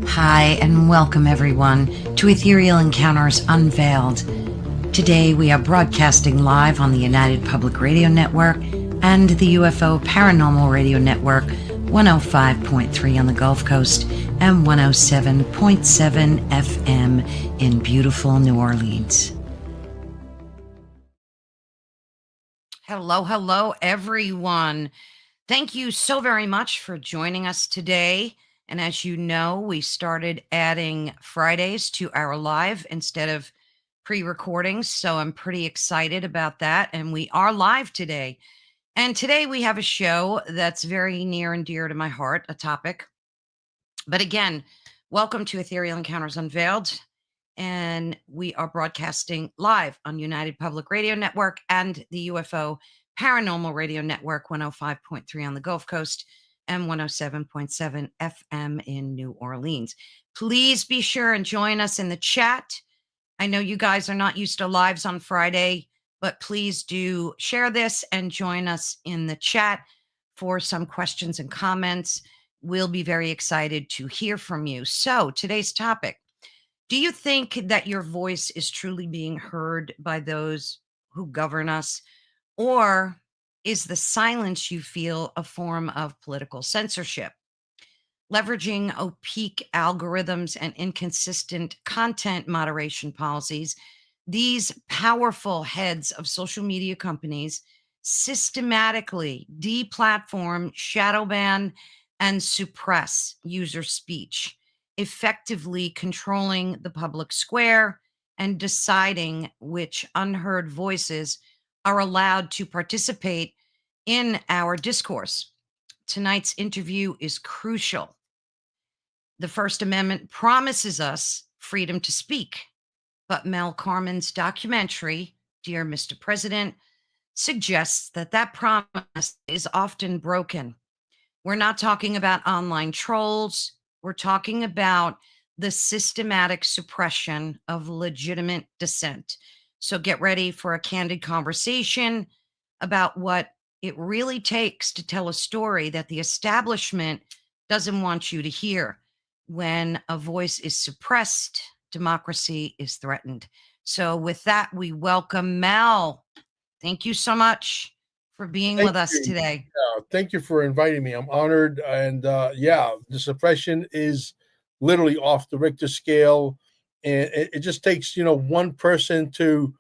Hi, and welcome everyone to Ethereal Encounters Unveiled. Today we are broadcasting live on the United Public Radio Network and the UFO Paranormal Radio Network, 105.3 on the Gulf Coast and 107.7 FM in beautiful New Orleans. Hello, everyone. Thank you so very much for joining us today. And as you know, we started adding Fridays to our live instead of pre-recordings. So I'm pretty excited about that. And we are live today. And today we have a show that's very near and dear to my heart, a topic. But again, welcome to Ethereal Encounters Unveiled. And we are broadcasting live on United Public Radio Network and the UFO Paranormal Radio Network, 105.3 on the Gulf Coast and 107.7 FM in New Orleans. Please be sure and join us in the chat. I know you guys are not used to lives on Friday, but please do share this and join us in the chat for some questions and comments. We'll be very excited to hear from you. So today's topic: do you think that your voice is truly being heard by those who govern us? Or is the silence you feel a form of political censorship? Leveraging opaque algorithms and inconsistent content moderation policies, these powerful heads of social media companies systematically deplatform, shadow ban, and suppress user speech, effectively controlling the public square and deciding which unheard voices are allowed to participate in our discourse. Tonight's interview is crucial. The First Amendment promises us freedom to speak, but Mel Carmine's documentary, Dear Mr. President, suggests that that promise is often broken. We're not talking about online trolls. We're talking about the systematic suppression of legitimate dissent. So get ready for a candid conversation about what it really takes to tell a story that the establishment doesn't want you to hear. When a voice is suppressed, democracy is threatened. So with that, we welcome Mel. Thank you so much for being with us today. Thank you for inviting me. I'm honored. And the suppression is literally off the Richter scale. And it just takes, one person to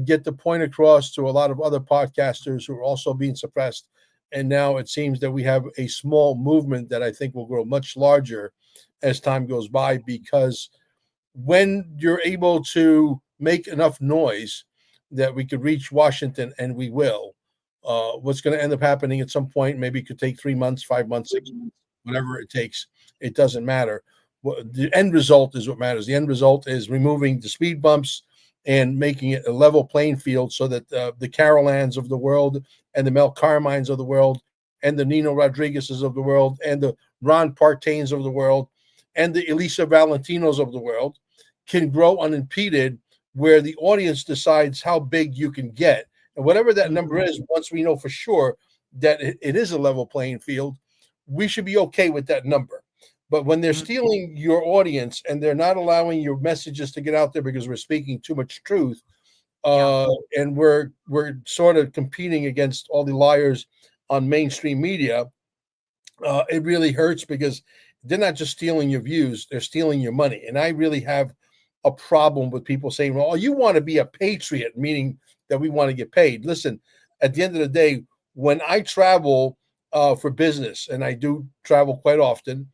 get the point across to a lot of other podcasters who are also being suppressed. And now it seems that we have a small movement that I think will grow much larger as time goes by, because when you're able to make enough noise that we could reach Washington, and we will, what's going to end up happening at some point, maybe it could take 3 months, 5 months, 6 months, whatever it takes. It doesn't matter. The end result is what matters. The end result is removing the speed bumps and making it a level playing field, so that the Carolans of the world and the Mel Carmines of the world and the Nino Rodriguez's of the world and the Ron Partains of the world and the Elisa Valentinos of the world can grow unimpeded, where the audience decides how big you can get. And whatever that number is, once we know for sure that it is a level playing field, we should be okay with that number. But when they're stealing your audience and they're not allowing your messages to get out there because we're speaking too much truth, and we're sort of competing against all the liars on mainstream media, it really hurts, because they're not just stealing your views, they're stealing your money. And I really have a problem with people saying, well, you want to be a patriot, meaning that we want to get paid. Listen, at the end of the day, when I travel for business, and I do travel quite often,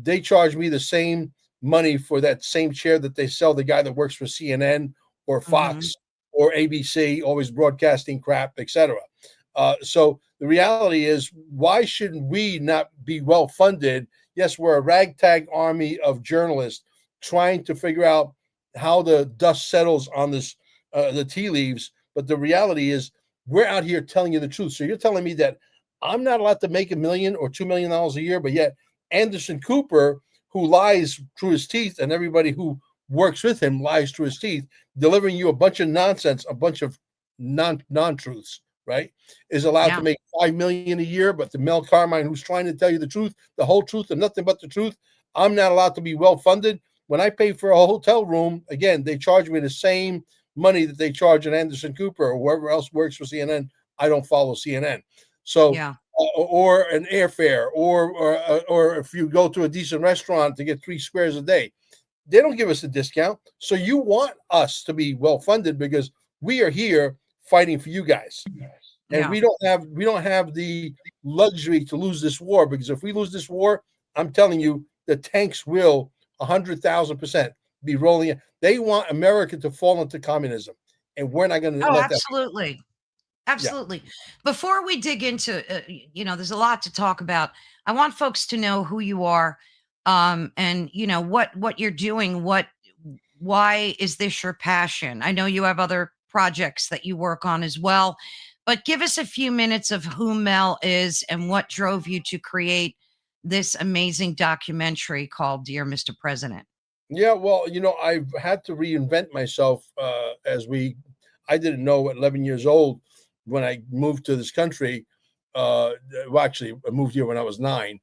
they charge me the same money for that same chair that they sell the guy that works for CNN or Fox or ABC, always broadcasting crap, etc. So the reality is, why shouldn't we not be well funded? Yes, we're a ragtag army of journalists trying to figure out how the dust settles on this, the tea leaves. But the reality is, we're out here telling you the truth. So you're telling me that I'm not allowed to make $1 million or $2 million a year, but yet Anderson Cooper, who lies through his teeth, and everybody who works with him lies through his teeth, delivering you a bunch of nonsense, a bunch of non-truths, right, is allowed to Yeah. make 5 million a year, but the Mel Carmine who's trying to tell you the truth, the whole truth, and nothing but the truth, I'm not allowed to be well funded. When I pay for a hotel room, again, they charge me the same money that they charge an Anderson Cooper or whoever else works for CNN. I don't follow CNN, so Yeah. or an airfare, or if you go to a decent restaurant to get 3 squares a day, they don't give us a discount. So you want us to be well funded because we are here fighting for you guys, and Yeah. we don't have the luxury to lose this war, because if we lose this war, I'm telling you, the tanks will 100,000% be rolling in. They want America to fall into communism, and we're not going to Oh, let that. absolutely. Yeah. Absolutely. Before we dig into, there's a lot to talk about. I want folks to know who you are, and what you're doing. Why is this your passion? I know you have other projects that you work on as well, but give us a few minutes of who Mel is and what drove you to create this amazing documentary called "Dear Mr. President." Yeah, well, I've had to reinvent myself I didn't know at 11 years old when I moved to this country. Well, actually, I moved here when I was 9.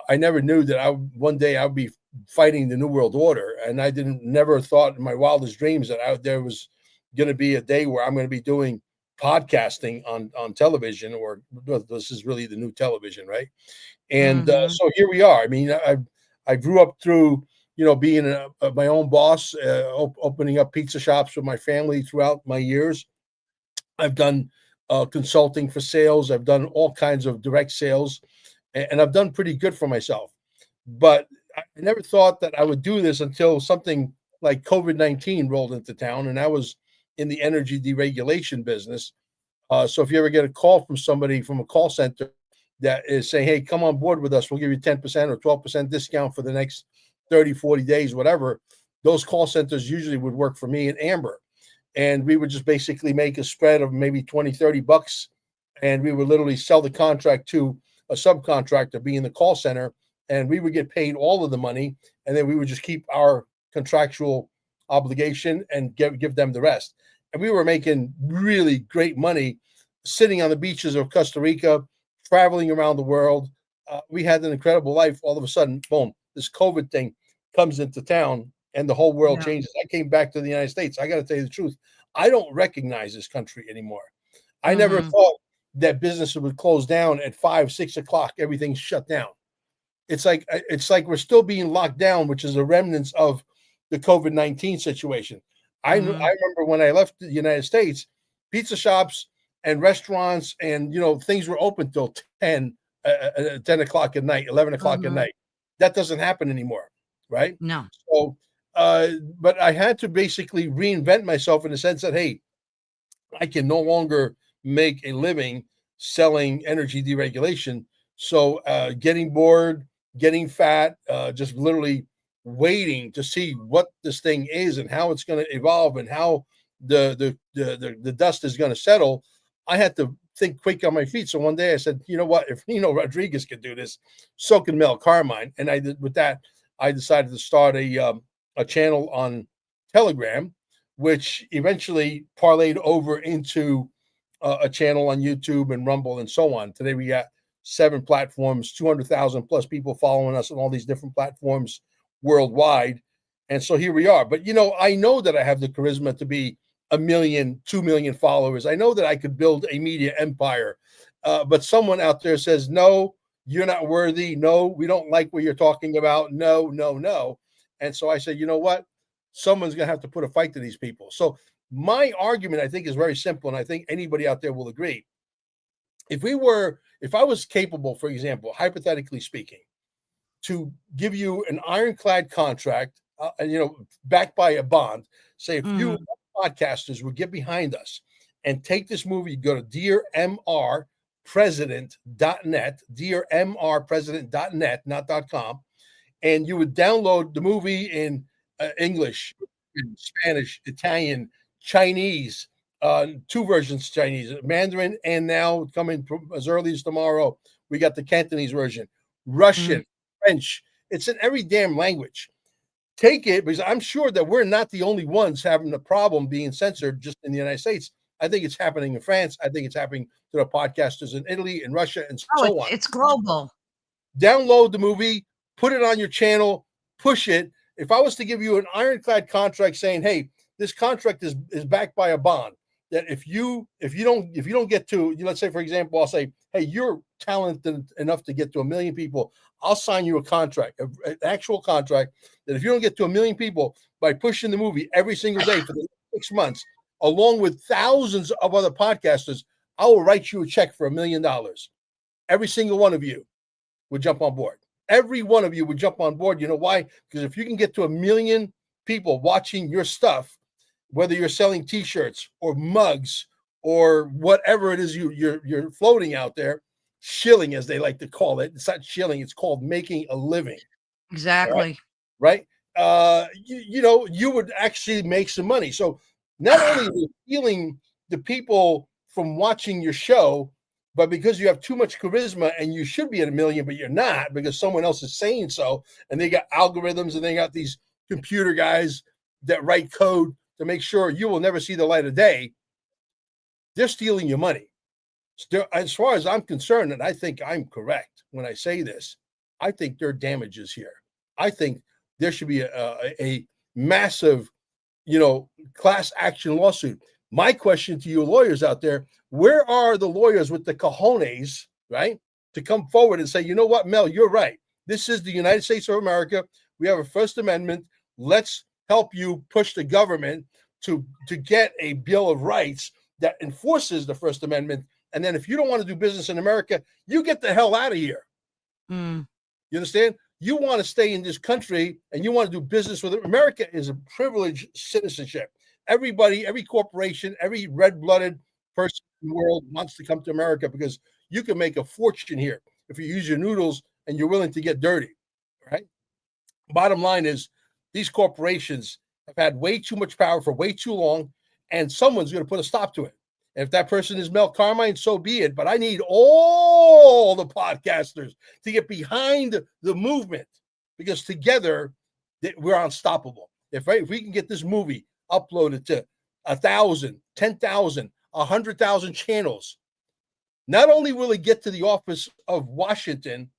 I never knew that one day I would be fighting the New World Order, and I didn't never thought in my wildest dreams that there was going to be a day where I'm going to be doing podcasting on television, or well, this is really the new television, right? And Hmm. so here we are. I mean, I grew up through being my own boss, opening up pizza shops with my family throughout my years. I've done consulting for sales. I've done all kinds of direct sales, and I've done pretty good for myself. But I never thought that I would do this until something like COVID-19 rolled into town, and I was in the energy deregulation business. So if you ever get a call from somebody from a call center that is saying, hey, come on board with us, we'll give you 10% or 12% discount for the next 30, 40 days, whatever, those call centers usually would work for me and Amber. And we would just basically make a spread of maybe 20, $30. And we would literally sell the contract to a subcontractor, being the call center, and we would get paid all of the money. And then we would just keep our contractual obligation and give them the rest. And we were making really great money sitting on the beaches of Costa Rica, traveling around the world. We had an incredible life. All of a sudden, boom, this COVID thing comes into town and the whole world Yeah. changes. I came back to the United States. I got to tell you the truth. I don't recognize this country anymore. I never Hmm. thought that businesses would close down at 5, 6 o'clock. Everything's shut down. It's like we're still being locked down, which is the remnants of the COVID-19 situation. I Hmm. remember when I left the United States, pizza shops and restaurants and things were open till 10 o'clock at night, 11 o'clock at Hmm. night. That doesn't happen anymore, right? No. So, but I had to basically reinvent myself in the sense that, hey, I can no longer make a living selling energy deregulation. So, getting bored, getting fat, just literally waiting to see what this thing is and how it's going to evolve and how the dust is going to settle. I had to think quick on my feet. So one day I said, you know what? If Nino Rodriguez could do this, so can Mel Carmine. And I did with that. I decided to start a channel on Telegram, which eventually parlayed over into a channel on YouTube and Rumble and so on. Today we got 7 platforms, 200,000 plus people following us on all these different platforms worldwide. And so here we are. But I know that I have the charisma to be 1 million, 2 million followers. I know that I could build a media empire. But someone out there says, no, you're not worthy. No, we don't like what you're talking about. No, no, no. And so I said, you know what? Someone's going to have to put a fight to these people. So my argument, I think, is very simple. And I think anybody out there will agree. If I was capable, for example, hypothetically speaking, to give you an ironclad contract, backed by a bond, say if you Hmm. podcasters would get behind us and take this movie, go to dearmrpresident.net, dearmrpresident.net, not .com, and you would download the movie in English, in Spanish, Italian, Chinese, 2 versions Chinese, Mandarin, and now coming as early as tomorrow, we got the Cantonese version, Hmm. Russian, French. It's in every damn language. Take it, because I'm sure that we're not the only ones having the problem being censored just in the United States. I think it's happening in France. I think it's happening to the podcasters in Italy and Russia and Oh, so on. it's global. Download the movie, put it on your channel, push it. If I was to give you an ironclad contract saying, hey, this contract is backed by a bond, that if you don't get to, let's say, for example, I'll say, hey, you're talented enough to get to 1 million people, I'll sign you a contract, an actual contract, that if you don't get to 1 million people by pushing the movie every single day for the next 6 months, along with thousands of other podcasters, I will write you a check for $1 million. Every single one of you would jump on board. Every one of you would jump on board. You know why? Because if you can get to 1 million people watching your stuff, whether you're selling T-shirts or mugs or whatever it is you're floating out there, shilling as they like to call it. It's not shilling. It's called making a living. Exactly. Right? You would actually make some money. So not only are you stealing the people from watching your show, but because you have too much charisma and you should be at 1 million, but you're not because someone else is saying so, and they got algorithms and they got these computer guys that write code to make sure you will never see the light of day, they're stealing your money. As far as I'm concerned, and I think I'm correct when I say this, I think there are damages here. I think there should be a massive, class action lawsuit. My question to you lawyers out there, where are the lawyers with the cojones, right, to come forward and say, you know what, Mel, you're right. This is the United States of America. We have a First Amendment. Let's help you push the government to get a Bill of Rights that enforces the First Amendment. And then if you don't want to do business in America, you get the hell out of here. You understand? You want to stay in this country and you want to do business with it. America is a privileged citizenship. Everybody, every corporation, every red-blooded person in the world wants to come to America because you can make a fortune here if you use your noodles and you're willing to get dirty, right? Bottom line is these corporations have had way too much power for way too long, and someone's going to put a stop to it. And if that person is Mel Carmine, so be it. But I need all the podcasters to get behind the movement because together we're unstoppable. If we can get this movie uploaded to 1,000, 10,000, 100,000 channels, not only will it get to the office of Washington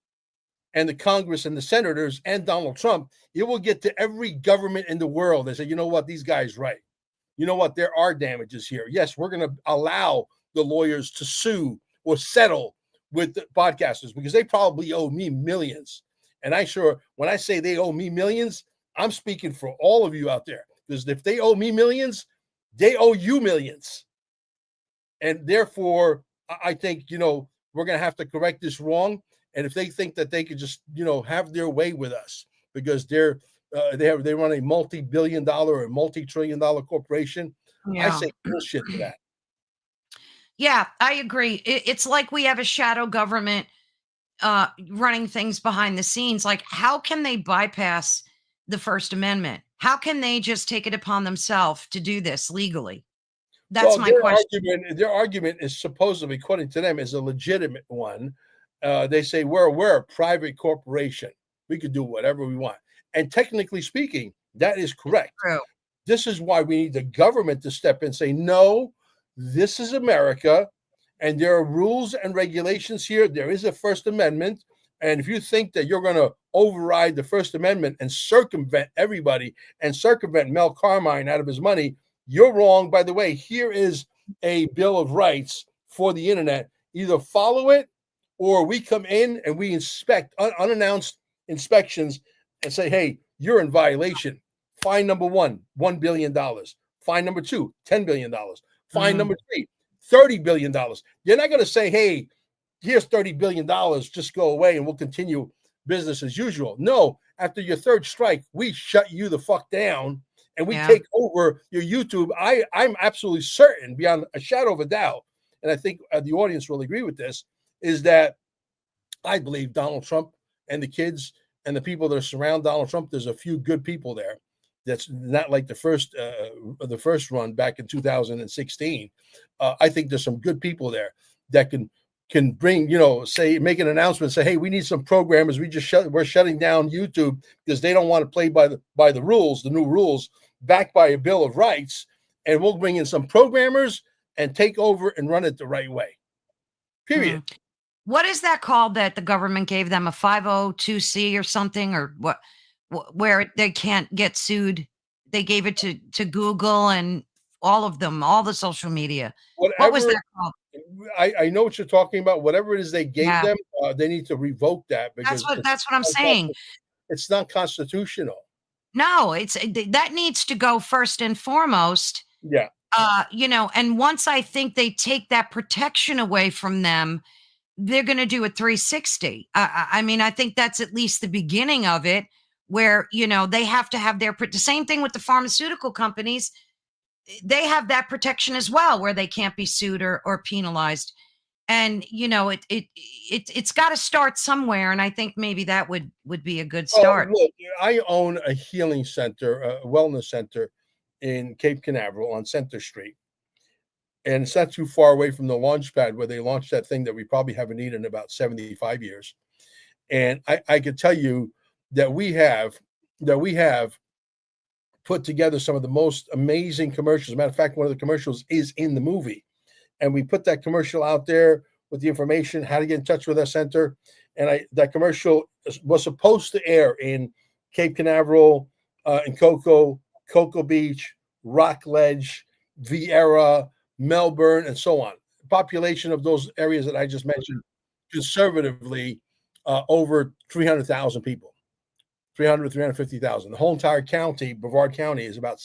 and the Congress and the senators and Donald Trump, it will get to every government in the world. They say, you know what, these guys right. You know what, there are damages here. Yes, we're going to allow the lawyers to sue or settle with the podcasters because they probably owe me millions. And when I say they owe me millions, I'm speaking for all of you out there. Because if they owe me millions, they owe you millions. And therefore, I think, we're going to have to correct this wrong. And if they think that they could just, have their way with us because they run a multi-billion-dollar or multi-trillion-dollar corporation, Yeah. I say bullshit to that. Yeah, I agree. It's like we have a shadow government running things behind the scenes. Like, how can they bypass the First Amendment? How can they just take it upon themselves to do this legally? That's my question. Their argument is supposedly, according to them, is a legitimate one. They say we're a private corporation. We could do whatever we want. And technically speaking, that is correct. True. This is why we need the government to step in and say, no, this is America, and there are rules and regulations here. There is a First Amendment. And if you think that you're going to override the First Amendment and circumvent everybody and circumvent Mel Carmine out of his money, you're wrong. By the way, here is a Bill of Rights for the internet. Either follow it or we come in and we inspect unannounced inspections and say, hey, you're in violation. Fine number one, $1 billion. Fine number two, $10 billion. Fine number three, $30 billion. You're not going to say, hey, here's $30 billion, just go away and we'll continue business as usual. No, after your third strike, we shut you the fuck down and we take over your YouTube. I'm absolutely certain, beyond a shadow of a doubt, and I think the audience will agree with this, is that I believe Donald Trump and the kids and the people that surround Donald Trump, there's a few good people there. That's not like the first run back in 2016. I think there's some good people there that can bring, make an announcement, say, hey, we need some programmers. We're shutting down YouTube because they don't want to play by the rules, the new rules, backed by a Bill of Rights, and we'll bring in some programmers and take over and run it the right way. Period. What is that called that the government gave them, a 502c or something, or what, where they can't get sued? They gave it to Google and all of them, all the social media. What was Whatever. that called? I know what you're talking about. Whatever it is they gave Yeah, them, they need to revoke that because that's what I'm saying. it's not constitutional. No, that needs to go first and foremost. Yeah. And once I think they take that protection away from them, they're going to do a 360. I mean, I think that's at least the beginning of it, where, they have to have the same thing with the pharmaceutical companies. They have that protection as well, where they can't be sued or penalized. And, it's got to start somewhere. And I think maybe that would be a good Well, start. look, I own a healing center, a wellness center in Cape Canaveral on Center Street. And it's not too far away from the launch pad where they launched that thing that we probably haven't eaten in about 75 years. And I could tell you that we have put together some of the most amazing commercials. As a matter of fact, one of the commercials is in the movie. And we put that commercial out there with the information, how to get in touch with our center. And that commercial was supposed to air in Cape Canaveral, in Cocoa Beach, Rockledge, Vieira, Melbourne, and so on. The population of those areas that I just mentioned, conservatively, over 300,000 people. 350,000. The whole entire county, Brevard County, is about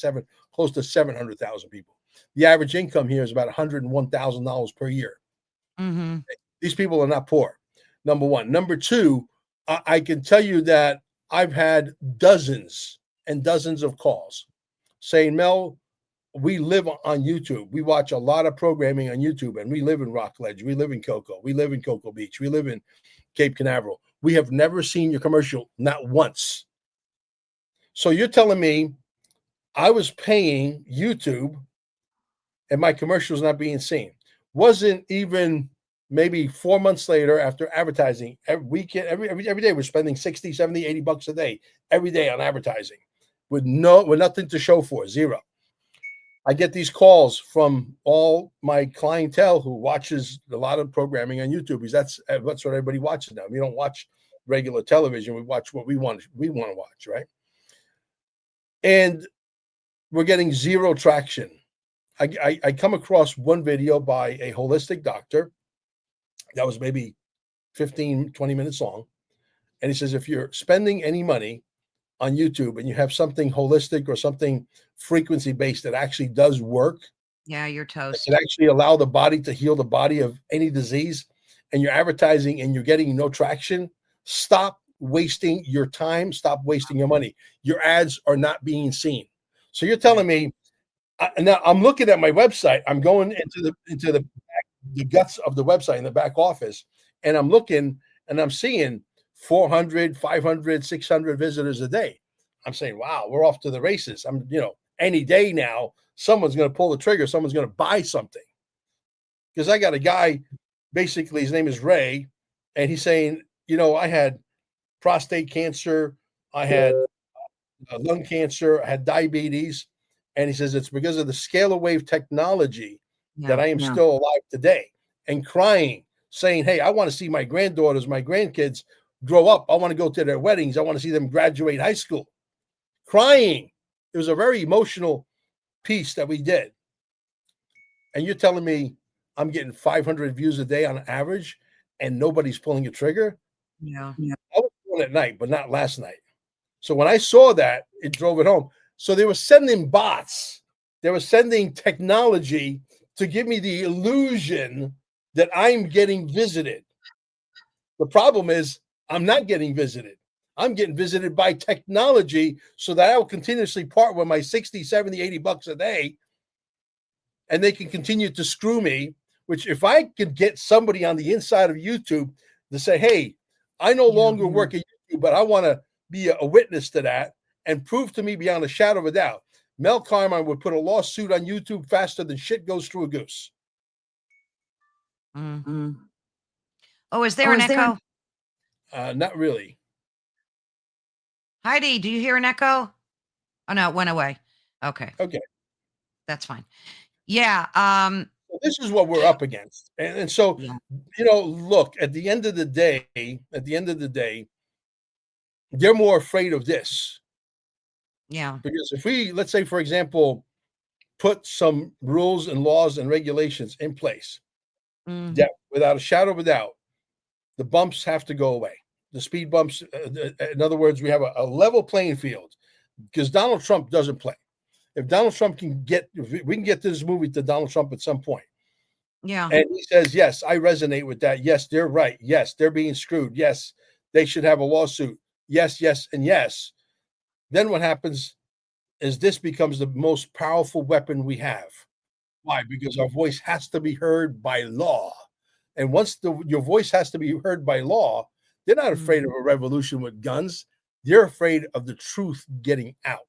close to 700,000 people. The average income here is about $101,000 per year. Mm-hmm. These people are not poor, number one. Number two, I can tell you that I've had dozens and dozens of calls saying, Mel, we live on YouTube. We watch a lot of programming on YouTube, and we live in Rockledge. We live in Cocoa. We live in Cocoa Beach. We live in Cape Canaveral. We have never seen your commercial, not once. So you're telling me I was paying YouTube and my commercial is not being seen? Wasn't even maybe 4 months later, after advertising every weekend, every day, we're spending 60, 70, 80 bucks a day, every day on advertising with nothing to show for, zero. I get these calls from all my clientele who watches a lot of programming on YouTube, because that's what everybody watches now. We don't watch regular television. We watch what we want to watch, right? And we're getting zero traction. I come across one video by a holistic doctor that was maybe 15, 20 minutes long. And he says, if you're spending any money on YouTube and you have something holistic or something frequency based that actually does work, yeah, you're toast. It actually allow the body to heal the body of any disease, and you're advertising and you're getting no traction, stop wasting your time, stop wasting your money. Your ads are not being seen. So you're telling me, now I'm looking at my website, I'm going into the guts of the website in the back office, and I'm looking and I'm seeing 400, 500, 600 visitors a day. I'm saying, wow, we're off to the races. Any day now, someone's going to pull the trigger. Someone's going to buy something. Because I got a guy, basically, his name is Ray, and he's saying, I had prostate cancer, I had lung cancer, I had diabetes. And he says, it's because of the scalar wave technology that I am still alive today, and crying, saying, hey, I want to see my granddaughters, my grandkids grow up. I want to go to their weddings. I want to see them graduate high school. Crying. It was a very emotional piece that we did. And you're telling me I'm getting 500 views a day on average and nobody's pulling a trigger? Yeah. I was doing it at night, but not last night. So when I saw that, it drove it home. So they were sending bots. They were sending technology to give me the illusion that I'm getting visited. The problem is I'm not getting visited. I'm getting visited by technology so that I will continuously part with my 60, 70, 80 bucks a day, and they can continue to screw me, which if I could get somebody on the inside of YouTube to say, hey, I no longer work at YouTube, but I want to be a witness to that and prove to me beyond a shadow of a doubt, Mel Carmine would put a lawsuit on YouTube faster than shit goes through a goose. Mm-hmm. Oh, is there an echo? Not really. Heidi, do you hear an echo? Oh, no, it went away. Okay. Okay. That's fine. Yeah. So this is what we're up against. And so, Yeah. look, at the end of the day, they're more afraid of this. Yeah. Because if we, let's say, for example, put some rules and laws and regulations in place Mm, that without a shadow of a doubt, the bumps have to go away. The speed bumps, in other words, we have a level playing field because Donald Trump doesn't play. If Donald Trump if we can get this movie to Donald Trump at some point, yeah. and he says, yes, I resonate with that. Yes, they're right. Yes, they're being screwed. Yes, they should have a lawsuit. Yes, yes, and yes. Then what happens is this becomes the most powerful weapon we have. Why? Because our voice has to be heard by law. And once your voice has to be heard by law, they're not afraid Mm, of a revolution with guns. They're afraid of the truth getting out.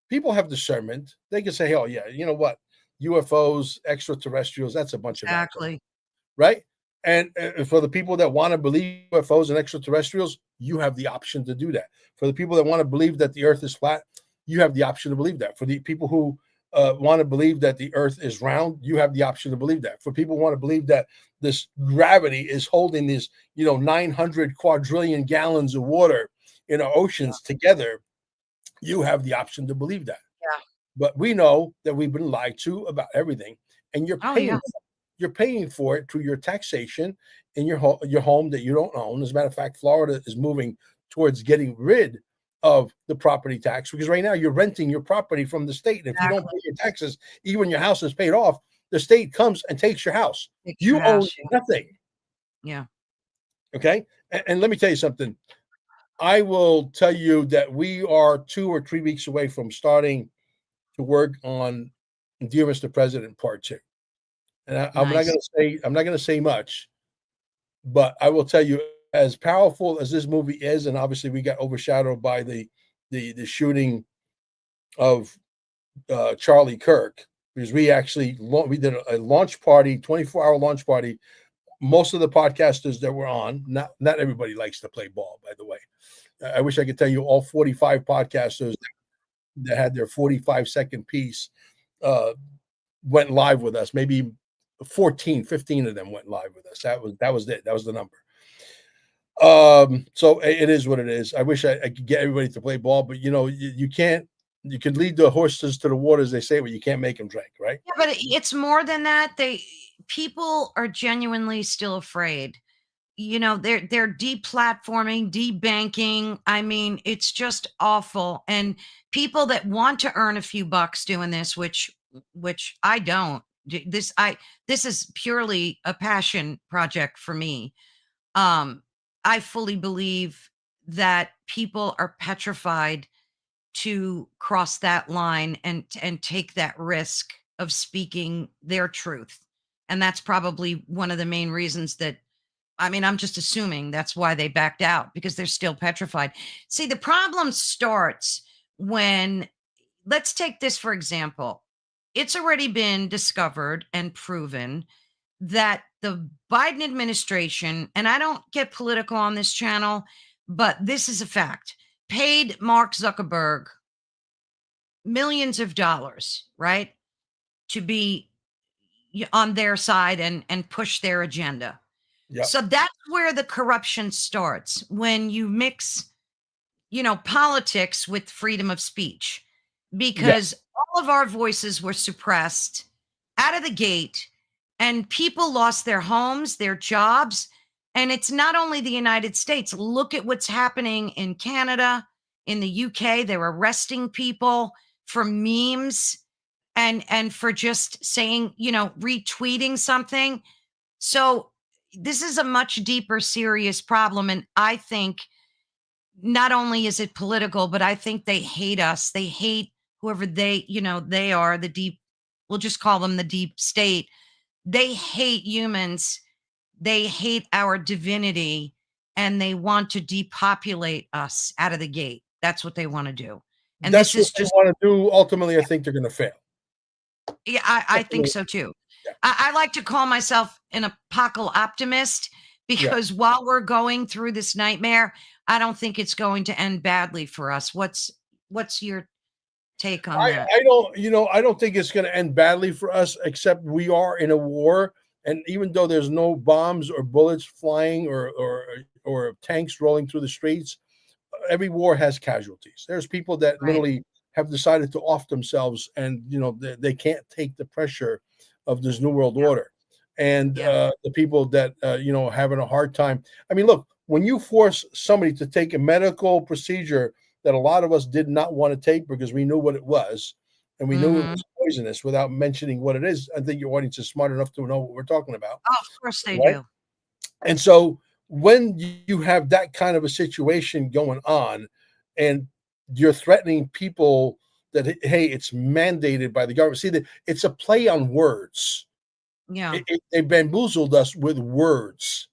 People have discernment. They can say, oh, yeah, you know what? UFOs, extraterrestrials, that's a bunch of nonsense, exactly. right? And for the people that want to believe UFOs and extraterrestrials, you have the option to do that. For the people that want to believe that the earth is flat, you have the option to believe that. For the people who want to believe that the earth is round, you have the option to believe that. For people who want to believe that this gravity is holding this, 900 quadrillion gallons of water in our oceans together, you have the option to believe that. Yeah. But we know that we've been lied to about everything, and Oh, yeah. you're paying for it through your taxation in your home that you don't own. As a matter of fact, Florida is moving towards getting rid of the property tax because right now you're renting your property from the state. And if you don't Exactly. pay your taxes, even when your house is paid off, the state comes and takes your house. Fix your You own house. Yeah. nothing. Yeah. Okay. And let me tell you something. I will tell you that we are 2 or 3 weeks away from starting to work on Dear Mr. President Part 2. And Nice. I'm not gonna say much, but I will tell you, as powerful as this movie is, and obviously we got overshadowed by the shooting of Charlie Kirk, because we did a launch party, 24-hour launch party. Most of the podcasters that were on, not everybody likes to play ball, by the way. I wish I could tell you all 45 podcasters that had their 45-second piece uh, went live with us. Maybe 14, 15 of them went live with us. That was it. That was the number. So it is what it is. I wish I could get everybody to play ball, but you can't. You can lead the horses to the water, as they say, but you can't make them drink, right? Yeah, but it's more than that. People are genuinely still afraid. They're deplatforming, debanking. I mean, it's just awful. And people that want to earn a few bucks doing this, which I don't. This is purely a passion project for me. Um, I fully believe that people are petrified to cross that line and take that risk of speaking their truth. And that's probably one of the main reasons that, I mean, I'm just assuming that's why they backed out, because they're still petrified. See, the problem starts when, let's take this for example. It's already been discovered and proven that the Biden administration, and I don't get political on this channel, but this is a fact, paid Mark Zuckerberg millions of dollars, right, to be on their side and push their agenda. Yeah. So that's where the corruption starts, when you mix, politics with freedom of speech, Yeah. because all of our voices were suppressed out of the gate, and people lost their homes, their jobs. And it's not only the United States. Look at what's happening in Canada, in the UK. They're arresting people for memes and for just saying, retweeting something. So this is a much deeper, serious problem. And I think not only is it political, but I think they hate us. They hate whoever they are, the deep, we'll just call them the deep state. They hate humans. They hate our divinity, and they want to depopulate us out of the gate. That's what they want to do. And That's this what is they just, want to do. Ultimately, I think they're going to fail. yeah, I think Ultimately, so too. yeah. I like to call myself an apocalypse optimist, Yeah. because while we're going through this nightmare, I don't think it's going to end badly for us. What's your take on that? I don't, I don't think it's going to end badly for us, except we are in a war. And even though there's no bombs or bullets flying or tanks rolling through the streets, every war has casualties. There's people that Right. literally have decided to off themselves, and they can't take the pressure of this new world Yeah. order. And Yeah. the people that having a hard time. I mean, look, when you force somebody to take a medical procedure that a lot of us did not want to take because we knew what it was, and we knew it Mhm. was poisonous without mentioning what it is, I think your audience is smart enough to know what we're talking about, Oh, of course they right? do. And so when you have that kind of a situation going on, and you're threatening people that, hey, it's mandated by the government. See, that it's a play on words. Yeah. They bamboozled us with words.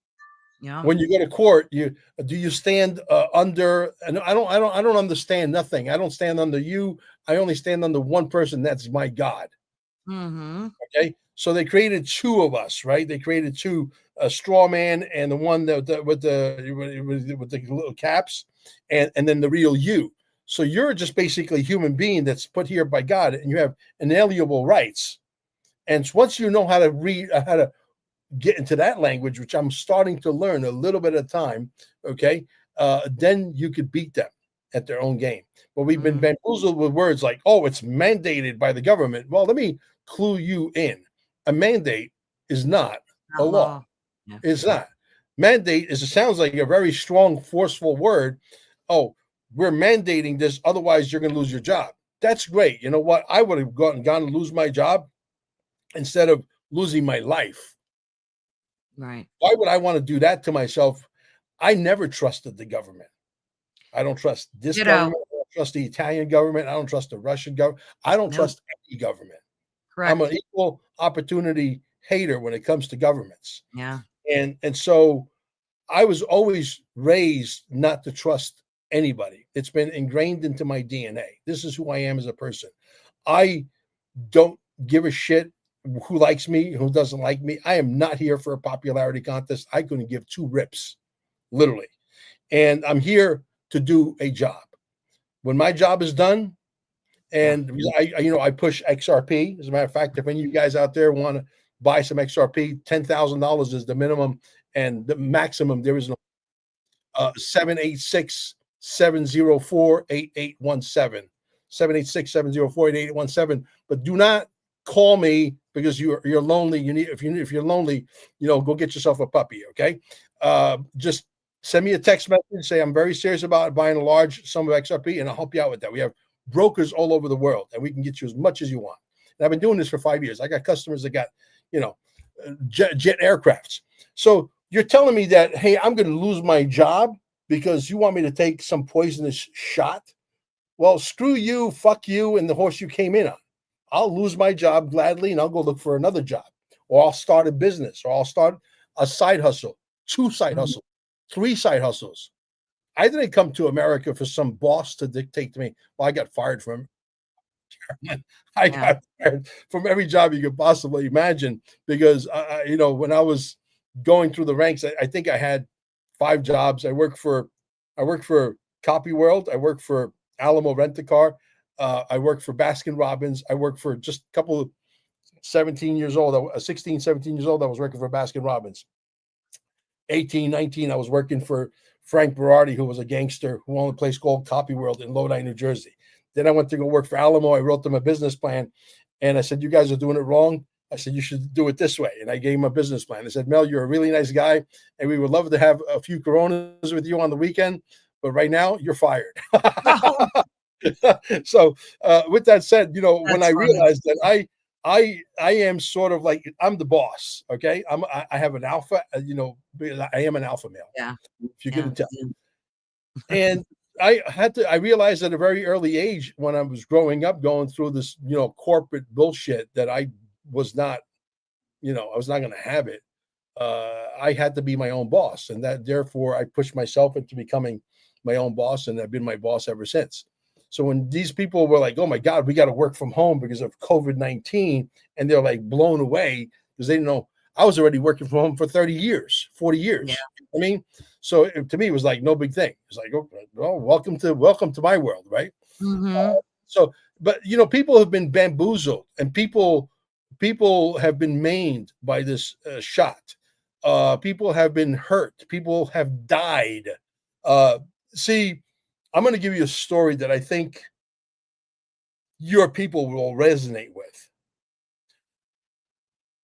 Yeah. When you go to court, you stand under, and I don't understand nothing. I don't stand under you. I only stand under one person. That's my God. Mhm. Okay, so they created two of us, right? They created two, a straw man and the one with the little caps, and then the real you. So you're just basically a human being that's put here by God, and you have inalienable rights. And once you know how to read, how to get into that language, which I'm starting to learn a little bit at a time, okay, then you could beat them at their own game. But we've been Mhm. bamboozled with words like, oh, it's mandated by the government. Well, let me clue you in. A mandate is not a Not law. law. Yeah. It's not. Mandate is, it sounds like a very strong, forceful word. Oh, we're mandating this, otherwise you're going to lose your job. That's great. You know what? I would have gone to lose my job instead of losing my life. Right. Why would I want to do that to myself? I never trusted the government. I don't trust this Ditto. government. I don't trust the Italian government. I don't trust the Russian government. I don't Nope. trust any government. I'm an Correct. equal opportunity hater when it comes to governments. Yeah. And so I was always raised not to trust anybody. It's been ingrained into my DNA. This is who I am as a person. I don't give a shit who likes me, who doesn't like me. I am not here for a popularity contest. I couldn't give two rips, literally. And I'm here to do a job. When my job is done, Yeah. and I push XRP. As a matter of fact, if any of you guys out there want to buy some XRP, $10,000 is the minimum, and the maximum there is no 786 704 8817. 786 704 8817. But do not call me because you're lonely. You need, if you're lonely, go get yourself a puppy. Okay. Just send me a text message. Say I'm very serious about buying a large sum of XRP, and I'll help you out with that. We have brokers all over the world, and we can get you as much as you want. And I've been doing this for 5 years. I got customers that got, jet aircrafts. So you're telling me that, hey, I'm going to lose my job because you want me to take some poisonous shot? Well, screw you, fuck you, and the horse you came in on. I'll lose my job gladly, and I'll go look for another job, or I'll start a business, or I'll start a side hustle, two side Mhm. hustles, three side hustles. I didn't come to America for some boss to dictate to me. Well, I got fired from I Yeah. got fired from every job you could possibly imagine because when I was going through the ranks, I think I had 5 jobs. I worked for Copy World. I worked for Alamo Rent a Car. I worked for Baskin Robbins. I worked for just a couple of 17 years old, 16, 17 years old. I was working for Baskin Robbins. 18, 19, I was working for Frank Berardi, who was a gangster who owned a place called Copy World in Lodi, New Jersey. Then I went to go work for Alamo. I wrote them a business plan, and I said, "You guys are doing it wrong." I said, "You should do it this way." And I gave him a business plan. I said, "Mel, you're a really nice guy, and we would love to have a few Coronas with you on the weekend, but right now you're fired." Oh, So, with that said, when that's I funny. realized that I am sort of like, I'm the boss. Okay, I have an alpha. Because I am an alpha male. Yeah. If you Yeah. couldn't tell, and I realized at a very early age when I was growing up, going through this corporate bullshit, that I was not going to have it. I had to be my own boss, and that therefore I pushed myself into becoming my own boss, and I've been my boss ever since. So when these people were like, "Oh my God, we got to work from home because of COVID-19," and they're like blown away because they didn't know I was already working from home for 30 years, 40 Yeah. years. I mean, so to me, it was like no big thing. It's like, okay, well, welcome to my world, right? Mhm. So, but people have been bamboozled, and people have been maimed by this shot. People have been hurt. People have died. See, I'm going to give you a story that I think your people will resonate with.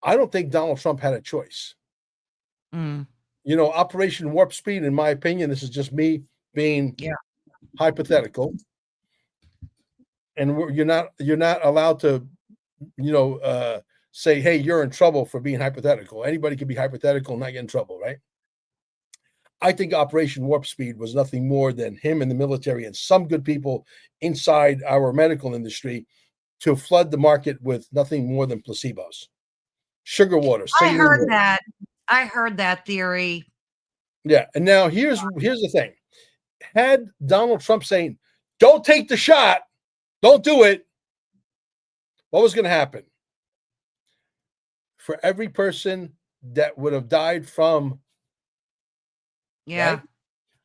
I don't think Donald Trump had a choice. Mm. Operation Warp Speed, in my opinion, this is just me being hypothetical, and you're not allowed to, say, hey, you're in trouble for being hypothetical. Anybody can be hypothetical and not get in trouble, right? I think Operation Warp Speed was nothing more than him and the military and some good people inside our medical industry to flood the market with nothing more than placebos, sugar water. I heard that. I heard that theory. Yeah, and now here's the thing: had Donald Trump saying, "Don't take the shot, don't do it," what was going to happen? For every person that would have died from, right?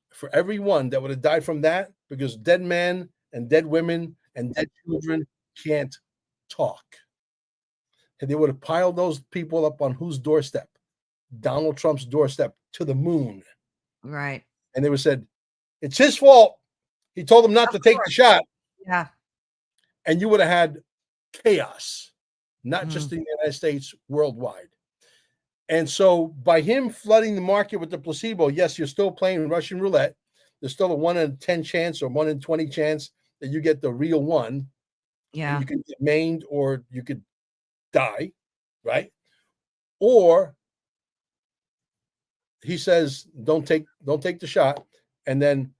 For everyone that would have died from that, because dead men and dead women and dead children can't talk. And they would have piled those people up on whose doorstep? Donald Trump's doorstep, to the moon. Right. And they would have said, it's his fault. He told them not to take the shot. Yeah. And you would have had chaos, not just in the United States, worldwide. And so by him flooding the market with the placebo, yes, you're still playing Russian roulette. There's still a 1 in 10 chance or 1 in 20 chance that you get the real one. Yeah. And you could get maimed or you could die, right? Or he says, don't take the shot. And then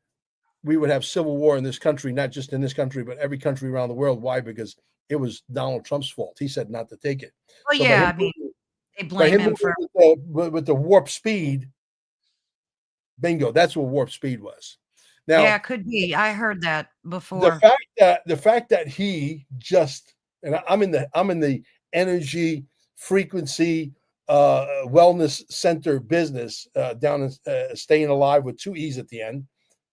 we would have civil war in this country, not just in this country, but every country around the world. Why? Because it was Donald Trump's fault. He said not to take it. Well, so yeah, I mean, they blame him for with the warp speed. Bingo, that's what warp speed was. Now, yeah, it could be. I heard that before. The fact that he just, and I'm in the energy frequency wellness center business down in Staying Alive with 2 E's at the end.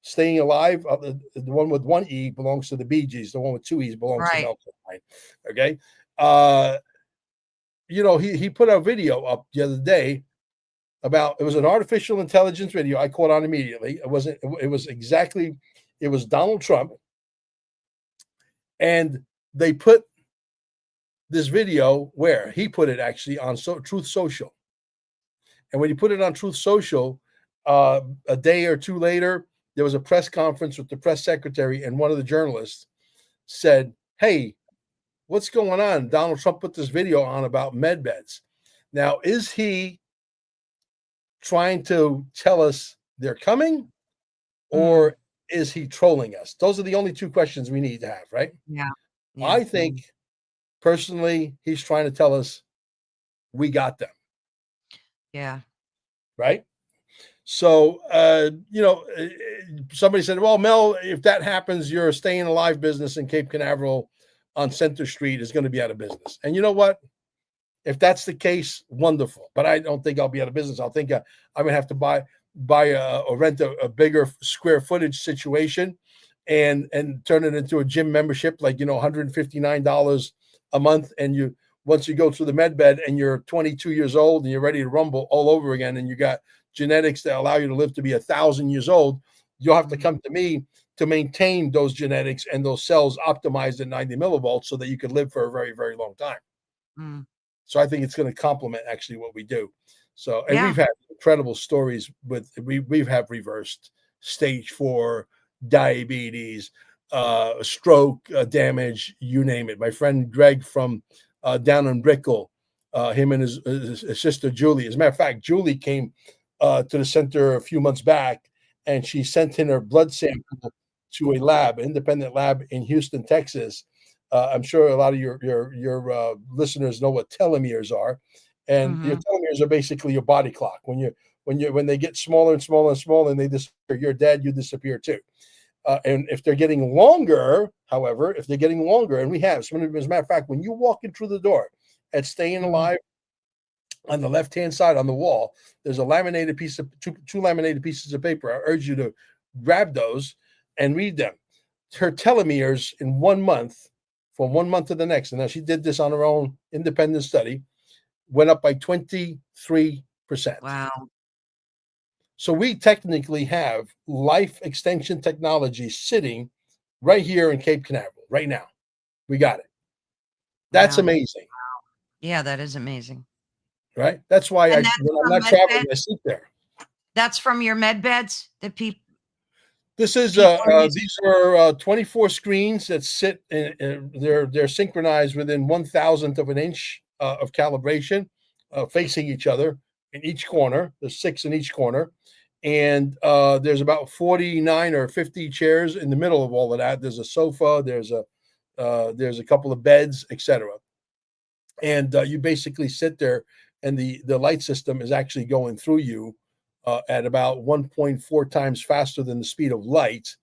Staying Alive, the one with 1 E belongs to the Bee Gees. The one with 2 E's belongs to Mel Carmine. Okay. He put a video up the other day about, it was an artificial intelligence video. I caught on immediately. It was Donald Trump. And they put this video where he put it actually on Truth Social. And when he put it on Truth Social, a day or two later, there was a press conference with the press secretary, and one of the journalists said, hey, what's going on? Donald Trump put this video on about med beds. Now, is he trying to tell us they're coming, or is he trolling us? Those are the only 2 questions we need to have, right? Yeah. I think, personally, he's trying to tell us we got them. Yeah. Right? So, somebody said, well, Mel, if that happens, your Staying Alive business in Cape Canaveral on Center Street is going to be out of business. And you know what? If that's the case, wonderful. But I don't think I'll be out of business. I'll think I'm going to have to buy or rent a bigger square footage situation and turn it into a gym membership, like, $159 a month. And once you go through the med bed and you're 22 years old and you're ready to rumble all over again, and you got genetics that allow you to live to be 1,000 years old, you'll have to come to me to maintain those genetics and those cells optimized at 90 millivolts so that you can live for a very, very long time. So I think it's going to complement actually what we do. So, and we've had incredible stories we've have reversed stage 4 diabetes, stroke damage, you name it. My friend Greg from down in Brickell, him and his sister Julie. As a matter of fact, Julie came to the center a few months back, and she sent in her blood sample to a lab, independent lab in Houston, Texas. I'm sure a lot of your listeners know what telomeres are, and your telomeres are basically your body clock. When they get smaller and smaller and smaller, and they disappear, you're dead. You disappear too. And if they're getting longer, however, and we have, as a matter of fact, when you walk in through the door at Staying Alive, on the left-hand side on the wall, there's a laminated two laminated pieces of paper. I urge you to grab those and read them. Her telomeres in 1 month, from 1 month to the next. And now she did this on her own independent study, went up by 23%. Wow. So we technically have life extension technology sitting right here in Cape Canaveral right now. We got it. That's Wow. amazing, Yeah, that is amazing. right? That's why And that's when I'm from not med traveling, bed. I sit there. That's from your med beds that This is people are using. these are 24 screens that sit they're synchronized within 1,000th of an inch of calibration, facing each other in each corner. There's 6 in each corner, and there's about 49 or 50 chairs in the middle of all of that. There's a sofa, there's a couple of beds, etc. And you basically sit there, and the light system is actually going through you at about 1.4 times faster than the speed of light,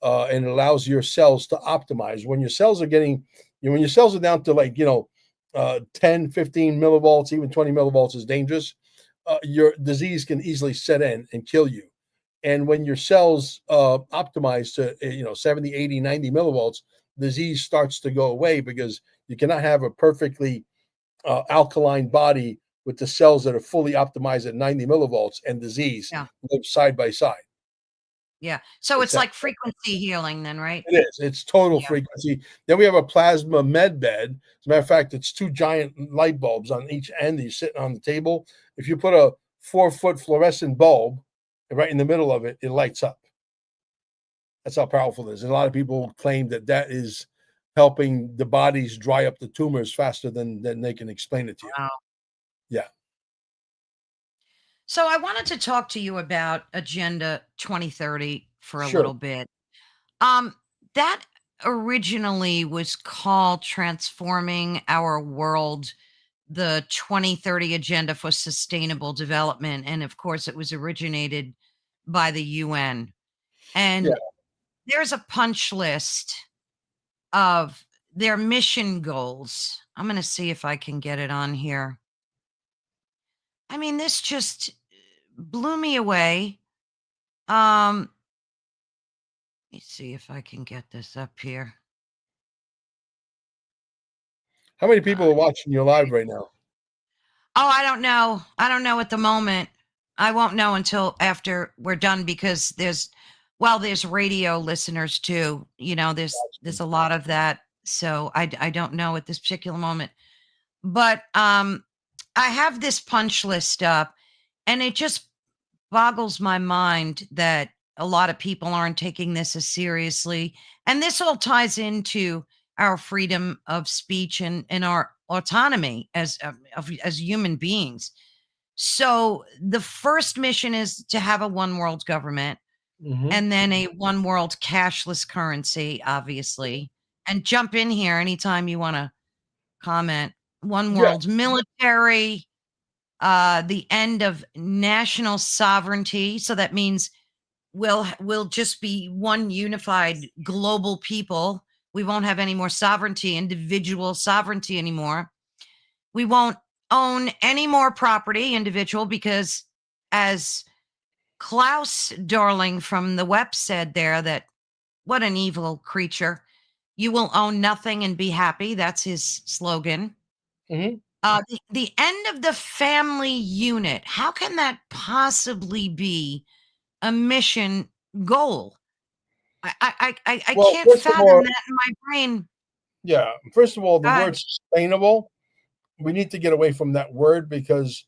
and it allows your cells to optimize. When your cells are getting, when your cells are down to 10, 15 millivolts, even 20 millivolts is dangerous. Your disease can easily set in and kill you. And when your cells optimize to 70, 80, 90 millivolts, disease starts to go away, because you cannot have a perfectly alkaline body with the cells that are fully optimized at 90 millivolts, and disease Yeah. live side by side. Yeah. So It's it's that like frequency healing then, right? it is. It's total Yeah. frequency. Then we have a plasma med bed. As a matter of fact, it's 2 giant light bulbs on each end. You're sitting on the table. If you put a 4-foot fluorescent bulb right in the middle of it, it lights up. That's how powerful it is. And a lot of people claim that is helping the bodies dry up the tumors faster than they can explain it to you. Wow. Yeah. So I wanted to talk to you about Agenda 2030 for a Sure. little bit. Um, that originally was called Transforming Our World, the 2030 Agenda for Sustainable Development. And of course, it was originated by the UN. Yeah. And there's a punch list of their mission goals. I'm going to see if I can get it on here. I mean, this just blew me away. Let me see if I can get this up here. How many people are watching you live Okay. right now? Oh, I don't know. I don't know at the moment. I won't know until after we're done, because there's radio listeners too. There's a lot of that. So I don't know at this particular moment. But I have this punch list up, and it just boggles my mind that a lot of people aren't taking this as seriously. And this all ties into our freedom of speech and our autonomy as human beings. So the first mission is to have a one world government, Mm-hmm. and then a one world cashless currency, obviously. And jump in here anytime you want to comment. One Yeah. world military, the end of national sovereignty. So that means we'll just be one unified global people. We won't have any more sovereignty, individual sovereignty anymore. We won't own any more property, individual, because as Klaus Darling from the WEP said there, that what an evil creature. You will own nothing and be happy. That's his slogan. Mm-hmm. The end of the family unit. How can that possibly be a mission goal? I Well, can't first of fathom all, that in my brain. yeah. First of all, the God, word sustainable, we need to get away from that word, because